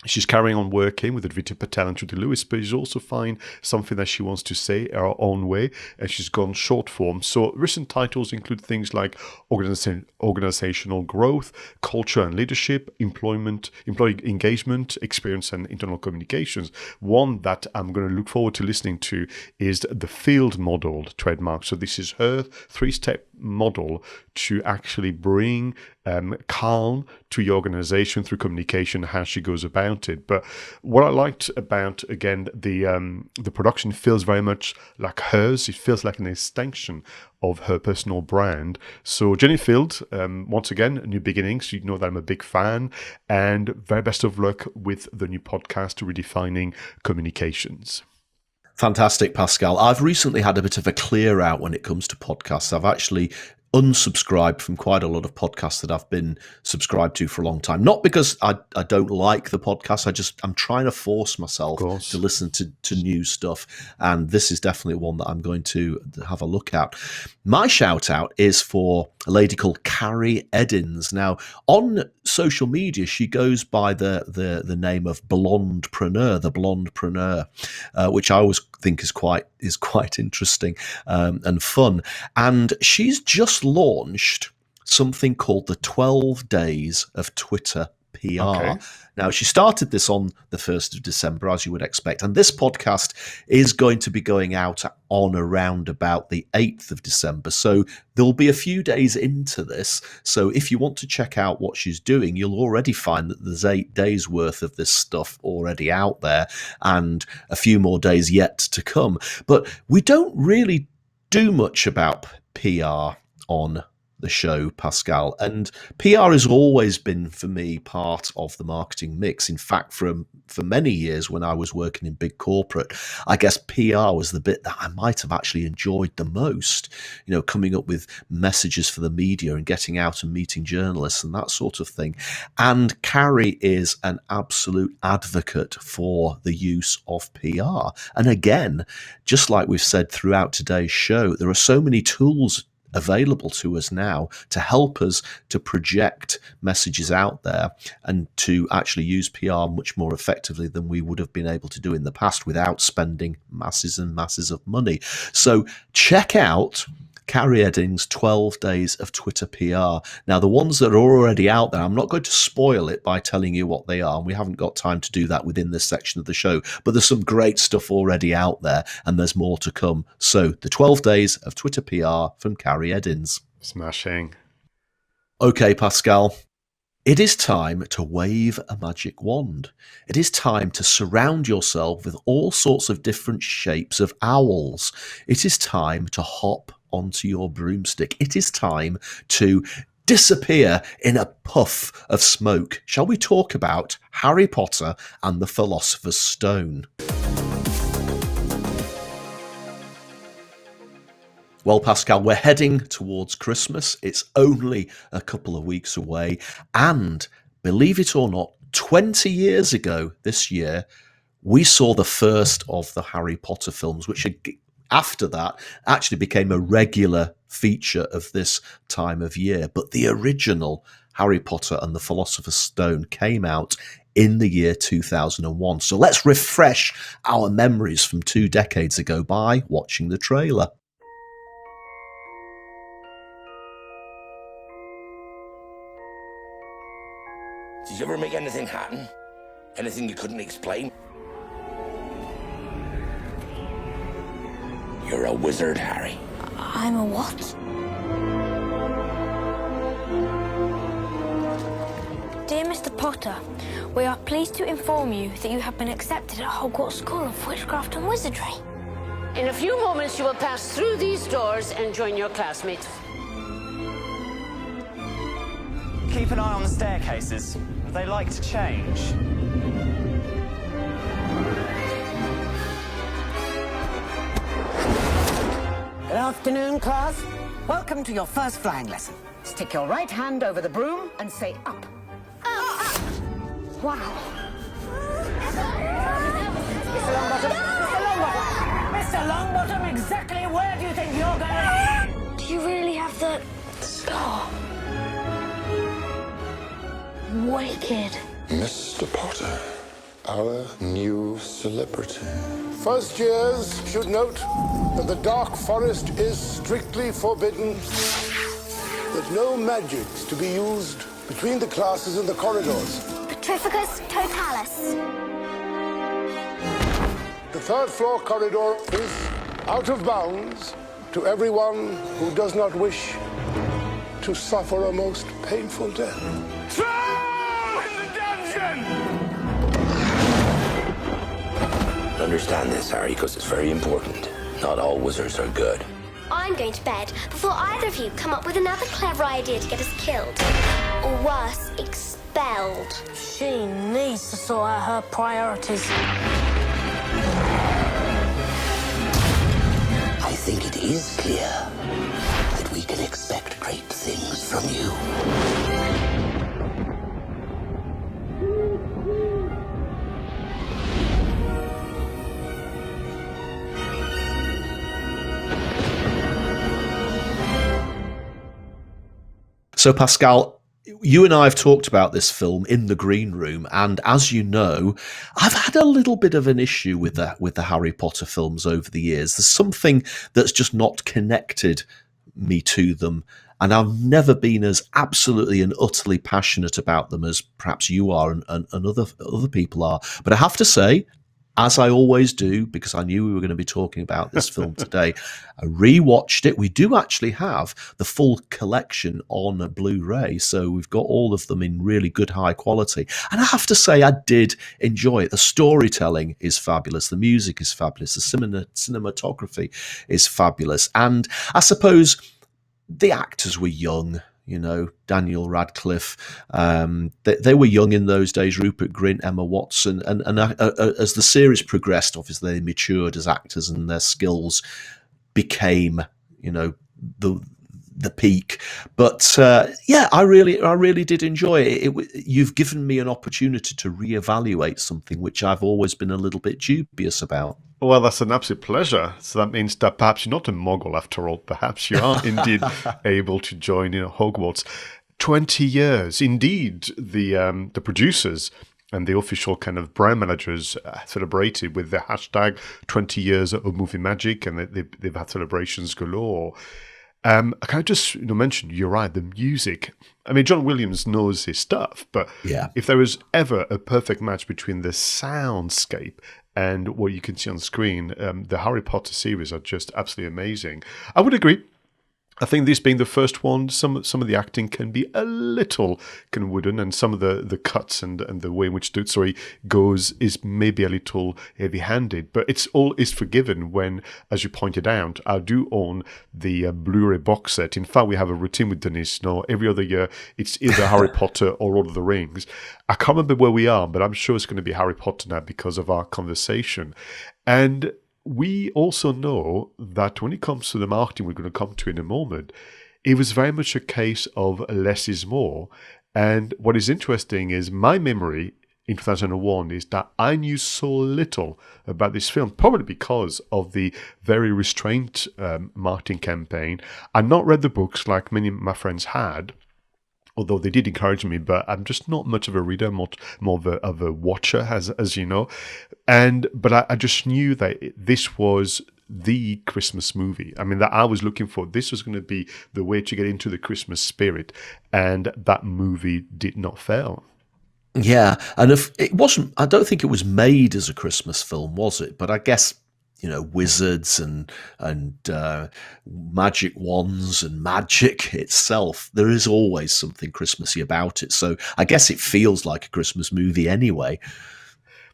She's carrying on working with 𝗧𝗵𝗶𝗀 and Trudy Lewis, but she's also find something that she wants to say her own way, and she's gone short form. So recent titles include things like organizational growth, culture and leadership, employee engagement, experience and internal communications. One that I'm going to look forward to listening to is the field model trademark. So this is her 3-step model to actually bring calm to your organization through communication, how she goes about it. But what I liked about, again, the production feels very much like hers. It feels like an extension of her personal brand. So Jenny Field, once again, new beginnings. You know that I'm a big fan, and very best of luck with the new podcast, Redefining Communications. Fantastic, Pascal. I've recently had a bit of a clear out when it comes to podcasts. I've actually unsubscribed from quite a lot of podcasts that I've been subscribed to for a long time. Not because I don't like the podcast. I'm trying to force myself to listen to new stuff. And this is definitely one that I'm going to have a look at. My shout out is for a lady called 𝗧𝗲 𝗫𝗐𝗔. Now, on social media, she goes by the name of Blondepreneur, the Blondepreneur, which I always think is quite interesting and fun. And she's just launched something called the 12 Days of Twitter PR. Okay. Now, she started this on the 1st of December, as you would expect, and this podcast is going to be going out on around about the 8th of December. So there'll be a few days into this. So if you want to check out what she's doing, you'll already find that there's 8 days worth of this stuff already out there and a few more days yet to come. But we don't really do much about PR on the show, Pascal, and PR has always been for me part of the marketing mix. In fact, for many years when I was working in big corporate, I guess PR was the bit that I might have actually enjoyed the most, you know, coming up with messages for the media and getting out and meeting journalists and that sort of thing. And 𝗧𝗲 is an absolute advocate for the use of PR. And again, just like we've said throughout today's show, there are so many tools available to us now to help us to project messages out there and to actually use PR much more effectively than we would have been able to do in the past without spending masses and masses of money. So check out 𝗧𝗲 𝗫𝗐𝗔's 12 Days of Twitter PR. Now, the ones that are already out there, I'm not going to spoil it by telling you what they are, and we haven't got time to do that within this section of the show, but there's some great stuff already out there, and there's more to come. So, the 12 Days of Twitter PR from 𝗧𝗲 𝗫𝗐𝗔. Smashing. Okay, Pascal. It is time to wave a magic wand. It is time to surround yourself with all sorts of different shapes of owls. It is time to hop onto your broomstick. It is time to disappear in a puff of smoke. Shall we talk about Harry Potter and the Philosopher's Stone? Well, Pascal, we're heading towards Christmas. It's only a couple of weeks away. And believe it or not, 20 years ago this year, we saw the first of the Harry Potter films, which after that actually became a regular feature of this time of year. But the original Harry Potter and the Philosopher's Stone came out in the year 2001. So let's refresh our memories from 2 decades ago by watching the trailer. Did you ever make anything happen? Anything you couldn't explain? You're a wizard, Harry. I'm a what? Dear Mr. Potter, we are pleased to inform you that you have been accepted at Hogwarts School of Witchcraft and Wizardry. In a few moments, you will pass through these doors and join your classmates. Keep an eye on the staircases. They like to change. Good afternoon, class. Welcome to your first flying lesson. Stick your right hand over the broom and say up. Wow. Mr. Longbottom! Mr. Longbottom! Mr. Longbottom, exactly where do you think you're going? Do you really have the... Oh. Wicked. Mr. Potter, our new celebrity. First years should note that the dark forest is strictly forbidden, that no magic's to be used between the classes in the corridors. 𝗪𝗪𝗪 totalis. The third floor corridor is out of bounds to everyone who does not wish to suffer a most painful death. Throw in the dungeon! Understand this, Harry, because it's very important. Not all wizards are good. I'm going to bed before either of you come up with another clever idea to get us killed. Or worse, expelled. She needs to sort out her priorities. I think it is clear that we can expect great things from you. So, Pascal, you and I have talked about this film in the green room, and as you know, I've had a little bit of an issue with the Harry Potter films over the years. There's something that's just not connected me to them, and I've never been as absolutely and utterly passionate about them as perhaps you are and other people are. But I have to say, as I always do, because I knew we were going to be talking about this film today, I rewatched it. We do actually have the full collection on a Blu-ray, so we've got all of them in really good high quality. And I have to say, I did enjoy it. The storytelling is fabulous. The music is fabulous. The cinematography is fabulous. And I suppose the actors were young. You know, Daniel Radcliffe, they were young in those days, Rupert Grint, Emma Watson, and as the series progressed, obviously they matured as actors and their skills became, you know, the peak. But yeah, I really did enjoy it. You've given me an opportunity to reevaluate something which I've always been a little bit dubious about. Well, that's an absolute pleasure. So that means that perhaps you're not a Muggle after all. Perhaps you are indeed able to join Hogwarts. 20 years. Indeed, the producers and the official kind of brand managers celebrated with the hashtag 20 years of movie magic, and they've had celebrations galore. Can I just mention, you're right, the music. I mean, John Williams knows his stuff, but yeah, if there was ever a perfect match between the soundscape and what you can see on screen, the Harry Potter series are just absolutely amazing. I would agree. I think this being the first one, some of the acting can be a little kind of wooden, and some of the cuts and the way in which the story goes is maybe a little heavy-handed. But it's all is forgiven when, as you pointed out, I do own the Blu-ray box set. In fact, we have a routine with Denise. No, every other year it's either Harry Potter or Lord of the Rings. I can't remember where we are, but I'm sure it's going to be Harry Potter now because of our conversation. And we also know that when it comes to the marketing we're going to come to in a moment, it was very much a case of less is more. And what is interesting is my memory in 2001 is that I knew so little about this film, probably because of the very restrained marketing campaign. I'd not read the books like many of my friends had, although they did encourage me, but I'm just not much of a reader, more of a watcher, as you know. But I just knew that this was the Christmas movie. I mean, that I was looking for. This was going to be the way to get into the Christmas spirit, and that movie did not fail. Yeah, and if it wasn't, I don't think it was made as a Christmas film, was it? But I guess, you know, wizards and magic wands and magic itself, there is always something Christmassy about it. So I guess it feels like a Christmas movie anyway.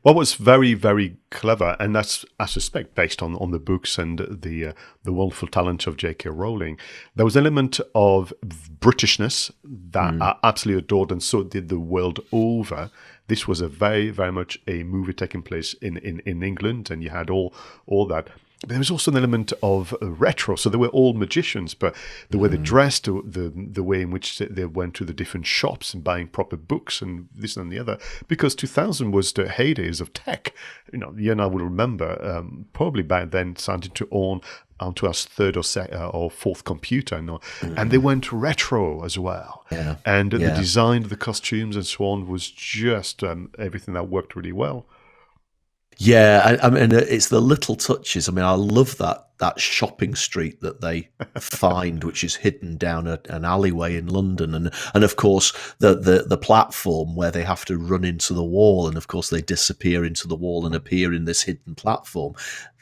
What was very, very clever, and that's, I suspect, based on the books and the wonderful talent of J.K. Rowling, there was an element of Britishness that I absolutely adored, and so did the world over. This was a very, very much a movie taking place in England, and you had all that. But there was also an element of retro. So they were all magicians, but the way they dressed, the way in which they went to the different shops and buying proper books and this and the other. Because 2000 was the heydays of tech. You know, you and I will remember probably back then starting to own onto our third or fourth computer, and they went retro as well. And the design of the costumes and so on was just everything that worked really well. Yeah, I mean, it's the little touches. I mean, I love that shopping street that they find, which is hidden down an alleyway in London, and of course the platform where they have to run into the wall, and of course they disappear into the wall and appear in this hidden platform.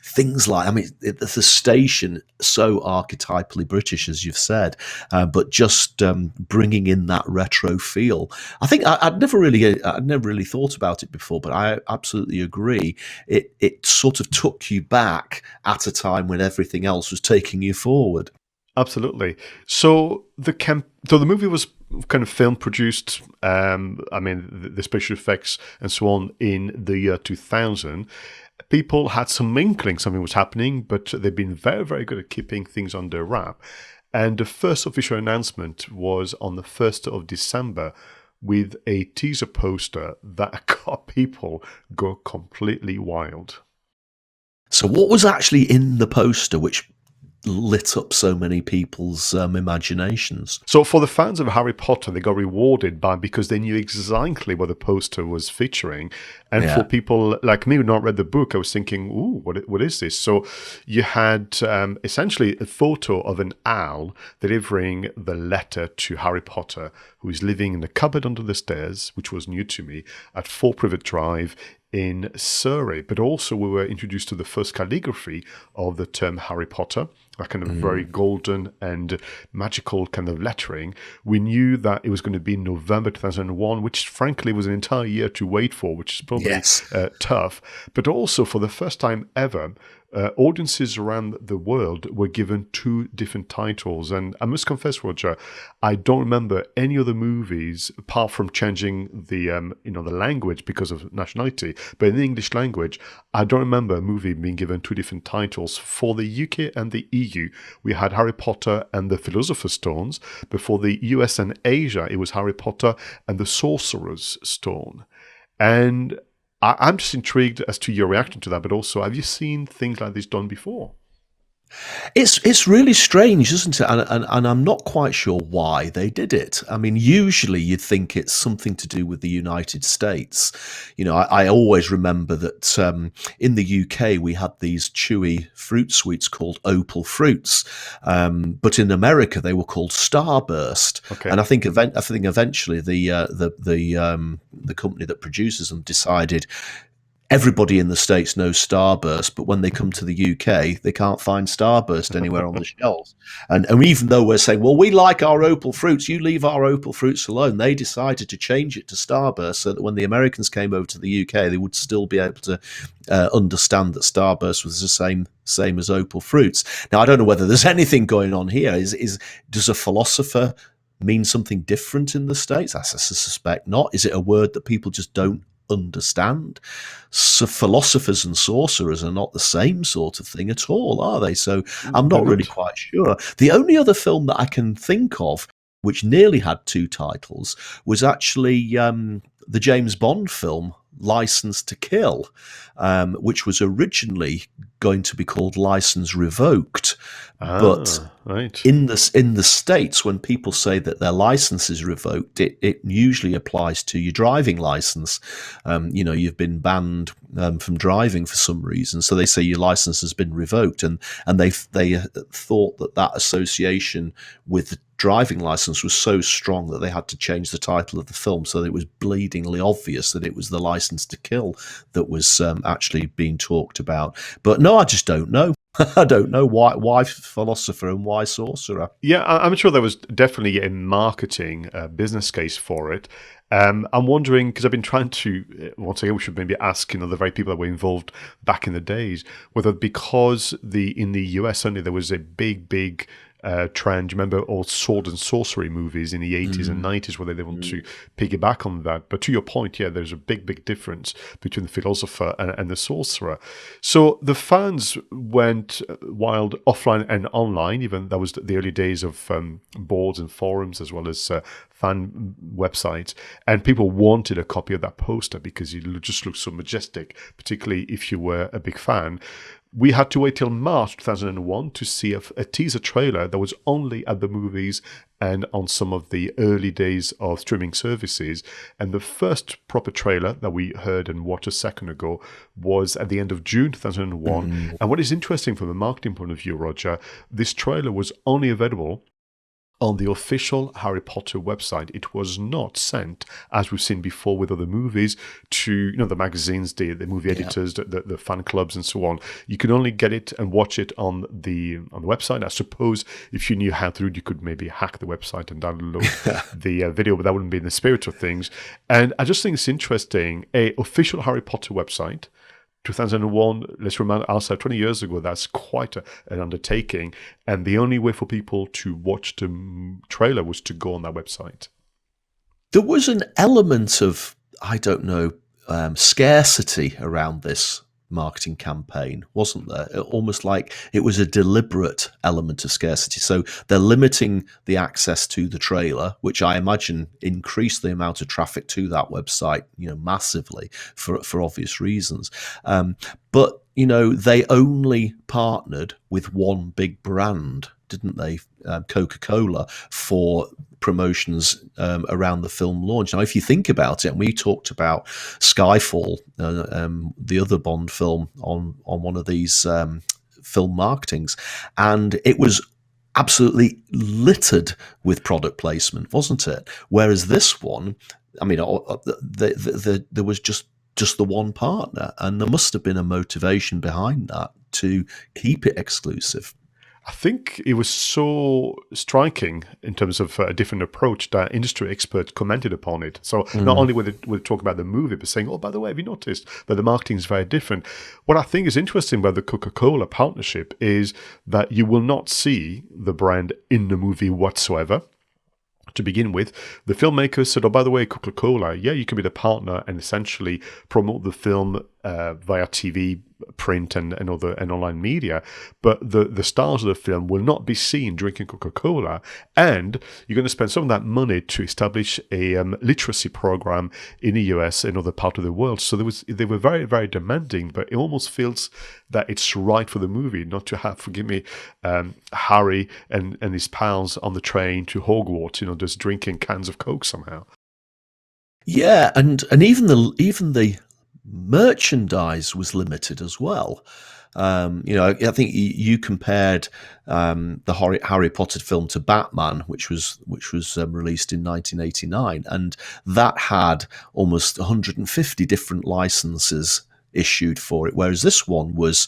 Things like, I mean, the station, so archetypally British, as you've said, but just bringing in that retro feel. I think I'd never really thought about it before, but I absolutely agree. It sort of took you back at a time when everything else was taking you forward. Absolutely. So the movie was kind of film produced. I mean, the special effects and so on in the year 2000. People had some inkling something was happening, but they've been very, very good at keeping things under wrap. And the first official announcement was on the 1st of December with a teaser poster that got people go completely wild. So what was actually in the poster which lit up so many people's imaginations? So for the fans of Harry Potter, they got rewarded because they knew exactly what the poster was featuring. And for people like me who not read the book, I was thinking, ooh, what is this? So you had essentially a photo of an owl delivering the letter to Harry Potter, who is living in a cupboard under the stairs, which was new to me, at 4 Privet Drive in Surrey. But also we were introduced to the first calligraphy of the term Harry Potter, that kind of very golden and magical kind of lettering. We knew that it was going to be in November 2001, which frankly was an entire year to wait for, which is probably tough. But also for the first time ever, audiences around the world were given 2 different titles. And I must confess, Roger, I don't remember any other movies apart from changing the the language because of nationality. But in the English language, I don't remember a movie being given 2 different titles. For the UK and the EU, we had Harry Potter and the Philosopher's Stones. But for the US and Asia, it was Harry Potter and the Sorcerer's Stone. And I'm just intrigued as to your reaction to that, but also, have you seen things like this done before? It's really strange, isn't it? And I'm not quite sure why they did it. I mean, usually you'd think it's something to do with the United States. I always remember that in the UK we had these chewy fruit sweets called opal fruits, but in America they were called Starburst. Okay. And I think eventually the company that produces them decided, everybody in the States knows Starburst, but when they come to the UK, they can't find Starburst anywhere on the shelves. And even though we're saying, well, we like our opal fruits, you leave our opal fruits alone, they decided to change it to Starburst so that when the Americans came over to the UK, they would still be able to understand that Starburst was the same as opal fruits. Now, I don't know whether there's anything going on here. Does a philosopher mean something different in the States? I suspect not. Is it a word that people just don't understand? So philosophers and sorcerers are not the same sort of thing at all, are they? So I'm not really quite sure. The only other film that I can think of which nearly had 2 titles was actually the James Bond film License to Kill, which was originally going to be called License Revoked. But in the States, when people say that their license is revoked, it usually applies to your driving license. You've been banned from driving for some reason, so they say your license has been revoked, and they thought that association with the driving license was so strong that they had to change the title of the film so that it was bleedingly obvious that it was the License to Kill that was actually being talked about. But no, I just don't know. I don't know why philosopher and why sorcerer. Yeah, I'm sure there was definitely a marketing business case for it. I'm wondering, because I've been trying to, once again, we should maybe ask, the very people that were involved back in the days, whether because in the US certainly there was a big trend. Remember all sword and sorcery movies in the 80s and 90s where they want to piggyback on that. But to your point, yeah, there's a big difference between the philosopher and the sorcerer. So the fans went wild offline and online. Even that was the early days of boards and forums as well as fan websites. And people wanted a copy of that poster because it just looked so majestic, particularly if you were a big fan. We had to wait till March 2001 to see a teaser trailer that was only at the movies and on some of the early days of streaming services. And the first proper trailer that we heard and watched a second ago was at the end of June 2001. And what is interesting from a marketing point of view, Roger, this trailer was only available on the official Harry Potter website. It was not sent, as we've seen before with other movies, to the magazines, the movie editors, the fan clubs, and so on. You could only get it and watch it on the website. I suppose if you knew how to do it, you could maybe hack the website and download the video, but that wouldn't be in the spirit of things. And I just think it's interesting. A official Harry Potter website, 2001, let's remind ourselves, 20 years ago, that's quite an undertaking. And the only way for people to watch the trailer was to go on that website. There was an element of, scarcity around this marketing campaign, wasn't there? Almost like it was a deliberate element of scarcity. So they're limiting the access to the trailer, which I imagine increased the amount of traffic to that website, massively for obvious reasons. But they only partnered with one big brand, didn't they? Coca-Cola, for promotions around the film launch. Now, if you think about it, and we talked about Skyfall, the other Bond film, on one of these film marketings, and it was absolutely littered with product placement, wasn't it? Whereas this one, there was just the one partner, and there must have been a motivation behind that to keep it exclusive. I think it was so striking in terms of a different approach that industry experts commented upon it. So not only were they talking about the movie, but saying, oh, by the way, have you noticed that the marketing is very different? What I think is interesting about the Coca-Cola partnership is that you will not see the brand in the movie whatsoever. To begin with, the filmmakers said, oh, by the way, Coca-Cola, yeah, you can be the partner and essentially promote the film via TV, print, and online media. But the stars of the film will not be seen drinking Coca-Cola. And you're going to spend some of that money to establish a literacy program in the US and other part of the world. So they were very, very demanding, but it almost feels that it's right for the movie not to have, forgive me, Harry and his pals on the train to Hogwarts, just drinking cans of Coke somehow. Yeah, and even the merchandise was limited as well. I think you compared the Harry Potter film to Batman, which was released in 1989, and that had almost 150 different licenses issued for it, whereas this one was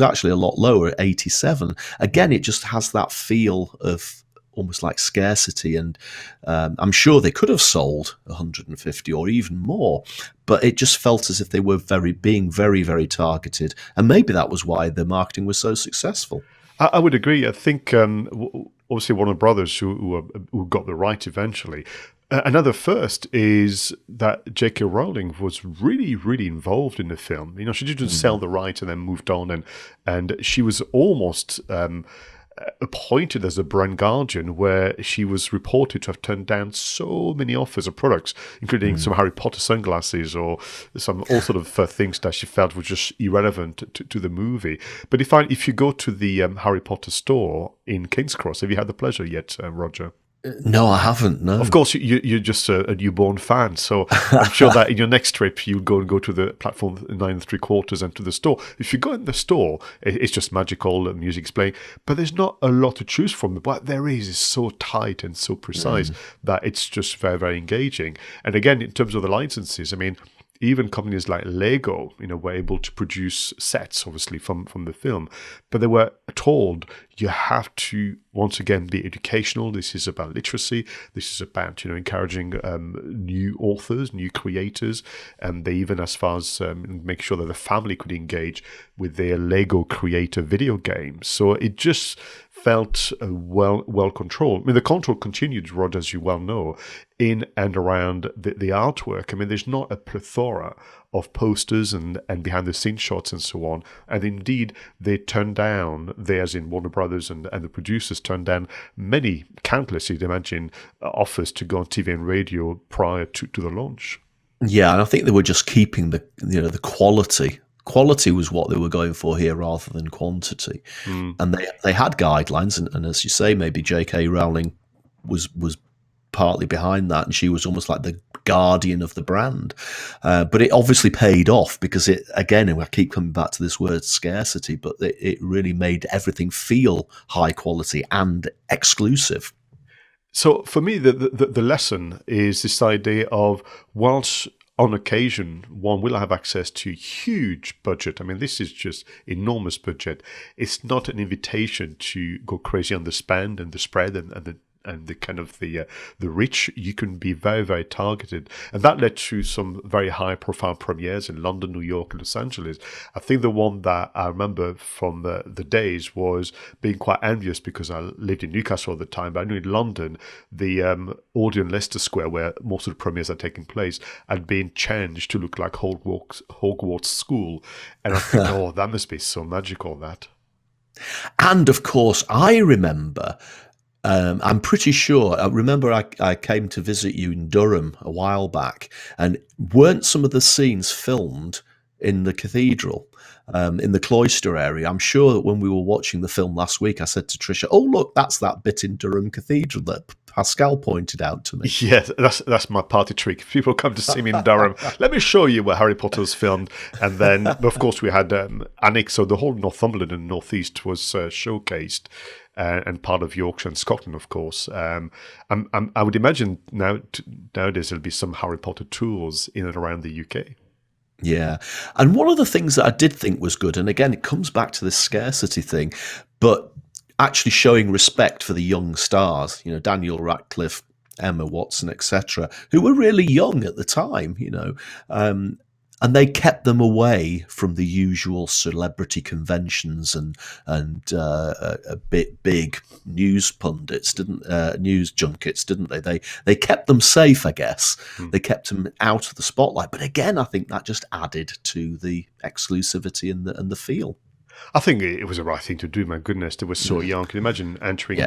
actually a lot lower, 87. Again, it just has that feel of almost like scarcity, and I'm sure they could have sold 150 or even more, but it just felt as if they were being very, very targeted, and maybe that was why the marketing was so successful. I would agree. I think obviously Warner Brothers, who got the right eventually. Another first is that J.K. Rowling was really, really involved in the film. She didn't sell the right and then moved on, and she was almost appointed as a brand guardian, where she was reported to have turned down so many offers of products, including some Harry Potter sunglasses or some all sort of things that she felt were just irrelevant to the movie. But if you go to the Harry Potter store in King's Cross, have you had the pleasure yet, Roger? No, I haven't. No, of course you're just a newborn fan, so I'm sure that in your next trip you'll go to the platform 9 3/4 and to the store. If you go in the store, it's just magical, music's playing, but there's not a lot to choose from. What there is so tight and so precise that it's just very, very engaging. And again, in terms of the licenses, even companies like Lego, were able to produce sets, obviously, from the film. But they were told, you have to, once again, be educational. This is about literacy. This is about, encouraging new authors, new creators. And they even, as far as make sure that the family could engage with their Lego creator video games. So it just felt well controlled. The control continued, Rod, as you well know, in and around the artwork. There's not a plethora of posters and behind-the-scenes shots and so on. And indeed, they turned down, as in Warner Brothers and the producers turned down many, countless, you'd imagine, offers to go on TV and radio prior to the launch. Yeah, and I think they were just keeping the quality quality was what they were going for here rather than quantity. And they had guidelines, and as you say, maybe J.K. Rowling was partly behind that, and she was almost like the guardian of the brand. But it obviously paid off because it, again, and I keep coming back to this word scarcity, but it really made everything feel high quality and exclusive. So for me, the lesson is this idea of, whilst on occasion one will have access to huge budget, I mean, this is just enormous budget, it's not an invitation to go crazy on the spend and the spread and the kind of the reach. You can be very, very targeted. And that led to some very high profile premieres in London, New York, and Los Angeles. I think the one that I remember from the days was being quite envious, because I lived in Newcastle at the time, but I knew in London, the Odeon Leicester Square, where most of the premieres are taking place, had been changed to look like Hogwarts School. And I think, oh, that must be so magical, that. And of course, I remember... I'm pretty sure, I remember I came to visit you in Durham a while back, and weren't some of the scenes filmed in the cathedral, in the cloister area? I'm sure that when we were watching the film last week, I said to Tricia, oh, look, that's that bit in Durham Cathedral that Pascal pointed out to me. Yes, that's my party trick. If people come to see me in Durham, let me show you where Harry Potter was filmed. And then, of course, we had Annick, so the whole Northumberland and Northeast was showcased. And part of Yorkshire and Scotland, of course. I would imagine nowadays there'll be some Harry Potter tours in and around the UK. Yeah. And one of the things that I did think was good, and again, it comes back to this scarcity thing, but actually showing respect for the young stars, you know, Daniel Radcliffe, Emma Watson, etc., who were really young at the time, you know, and they kept them away from the usual celebrity conventions and a bit big news pundits, news junkets, didn't they? They kept them safe, I guess. They kept them out of the spotlight. But again, I think that just added to the exclusivity and the feel. I think it was the right thing to do. My goodness, they were so young. Can you imagine entering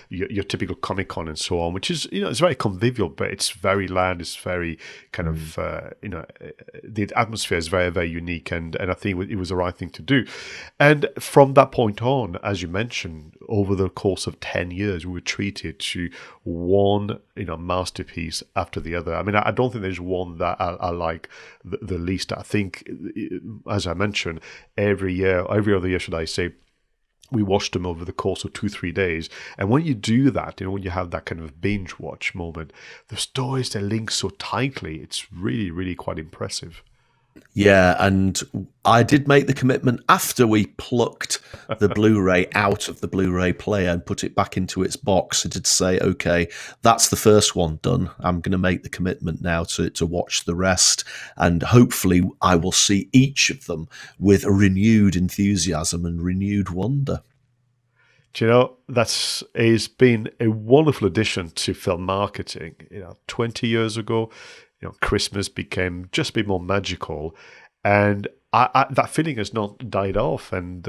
your typical Comic-Con and so on, which is, you know, it's very convivial, but it's very loud. It's very kind of, you know, the atmosphere is very, very unique. And I think it was the right thing to do. And from that point on, as you mentioned, over the course of 10 years, we were treated to one, you know, masterpiece after the other. I mean, I don't think there's one that I like the least. I think, as I mentioned, every other year, should I say, we watched them over the course of 2-3 days. And when you do that, you know, when you have that kind of binge watch moment, the stories, they link so tightly. It's really, really quite impressive. Yeah, and I did make the commitment after we plucked the Blu-ray out of the Blu-ray player and put it back into its box. I did say, okay, that's the first one done. I'm going to make the commitment now to watch the rest, and hopefully I will see each of them with a renewed enthusiasm and renewed wonder. Do you know, that's been a wonderful addition to film marketing. You know, 20 years ago, you know, Christmas became just a bit more magical, and that feeling has not died off. And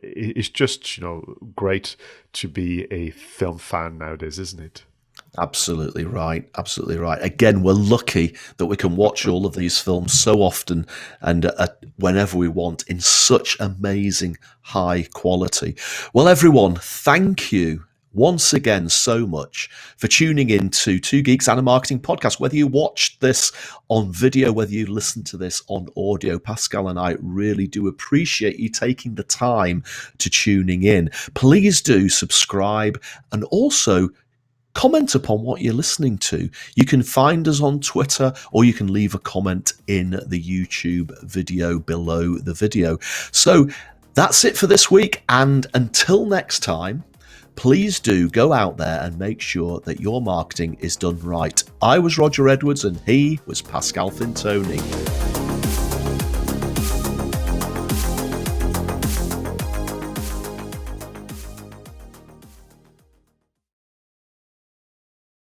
it's just, you know, great to be a film fan nowadays, isn't it? Absolutely right. Absolutely right. Again, we're lucky that we can watch all of these films so often and whenever we want in such amazing high quality. Well, everyone, thank you once again so much for tuning in to Two Geeks and a Marketing Podcast. Whether you watched this on video, whether you listened to this on audio, Pascal and I really do appreciate you taking the time to tuning in. Please do subscribe and also comment upon what you're listening to. You can find us on Twitter, or you can leave a comment in the YouTube video below the video. So that's it for this week, and until next time, please do go out there and make sure that your marketing is done right. I was Roger Edwards and he was Pascal Fintoni.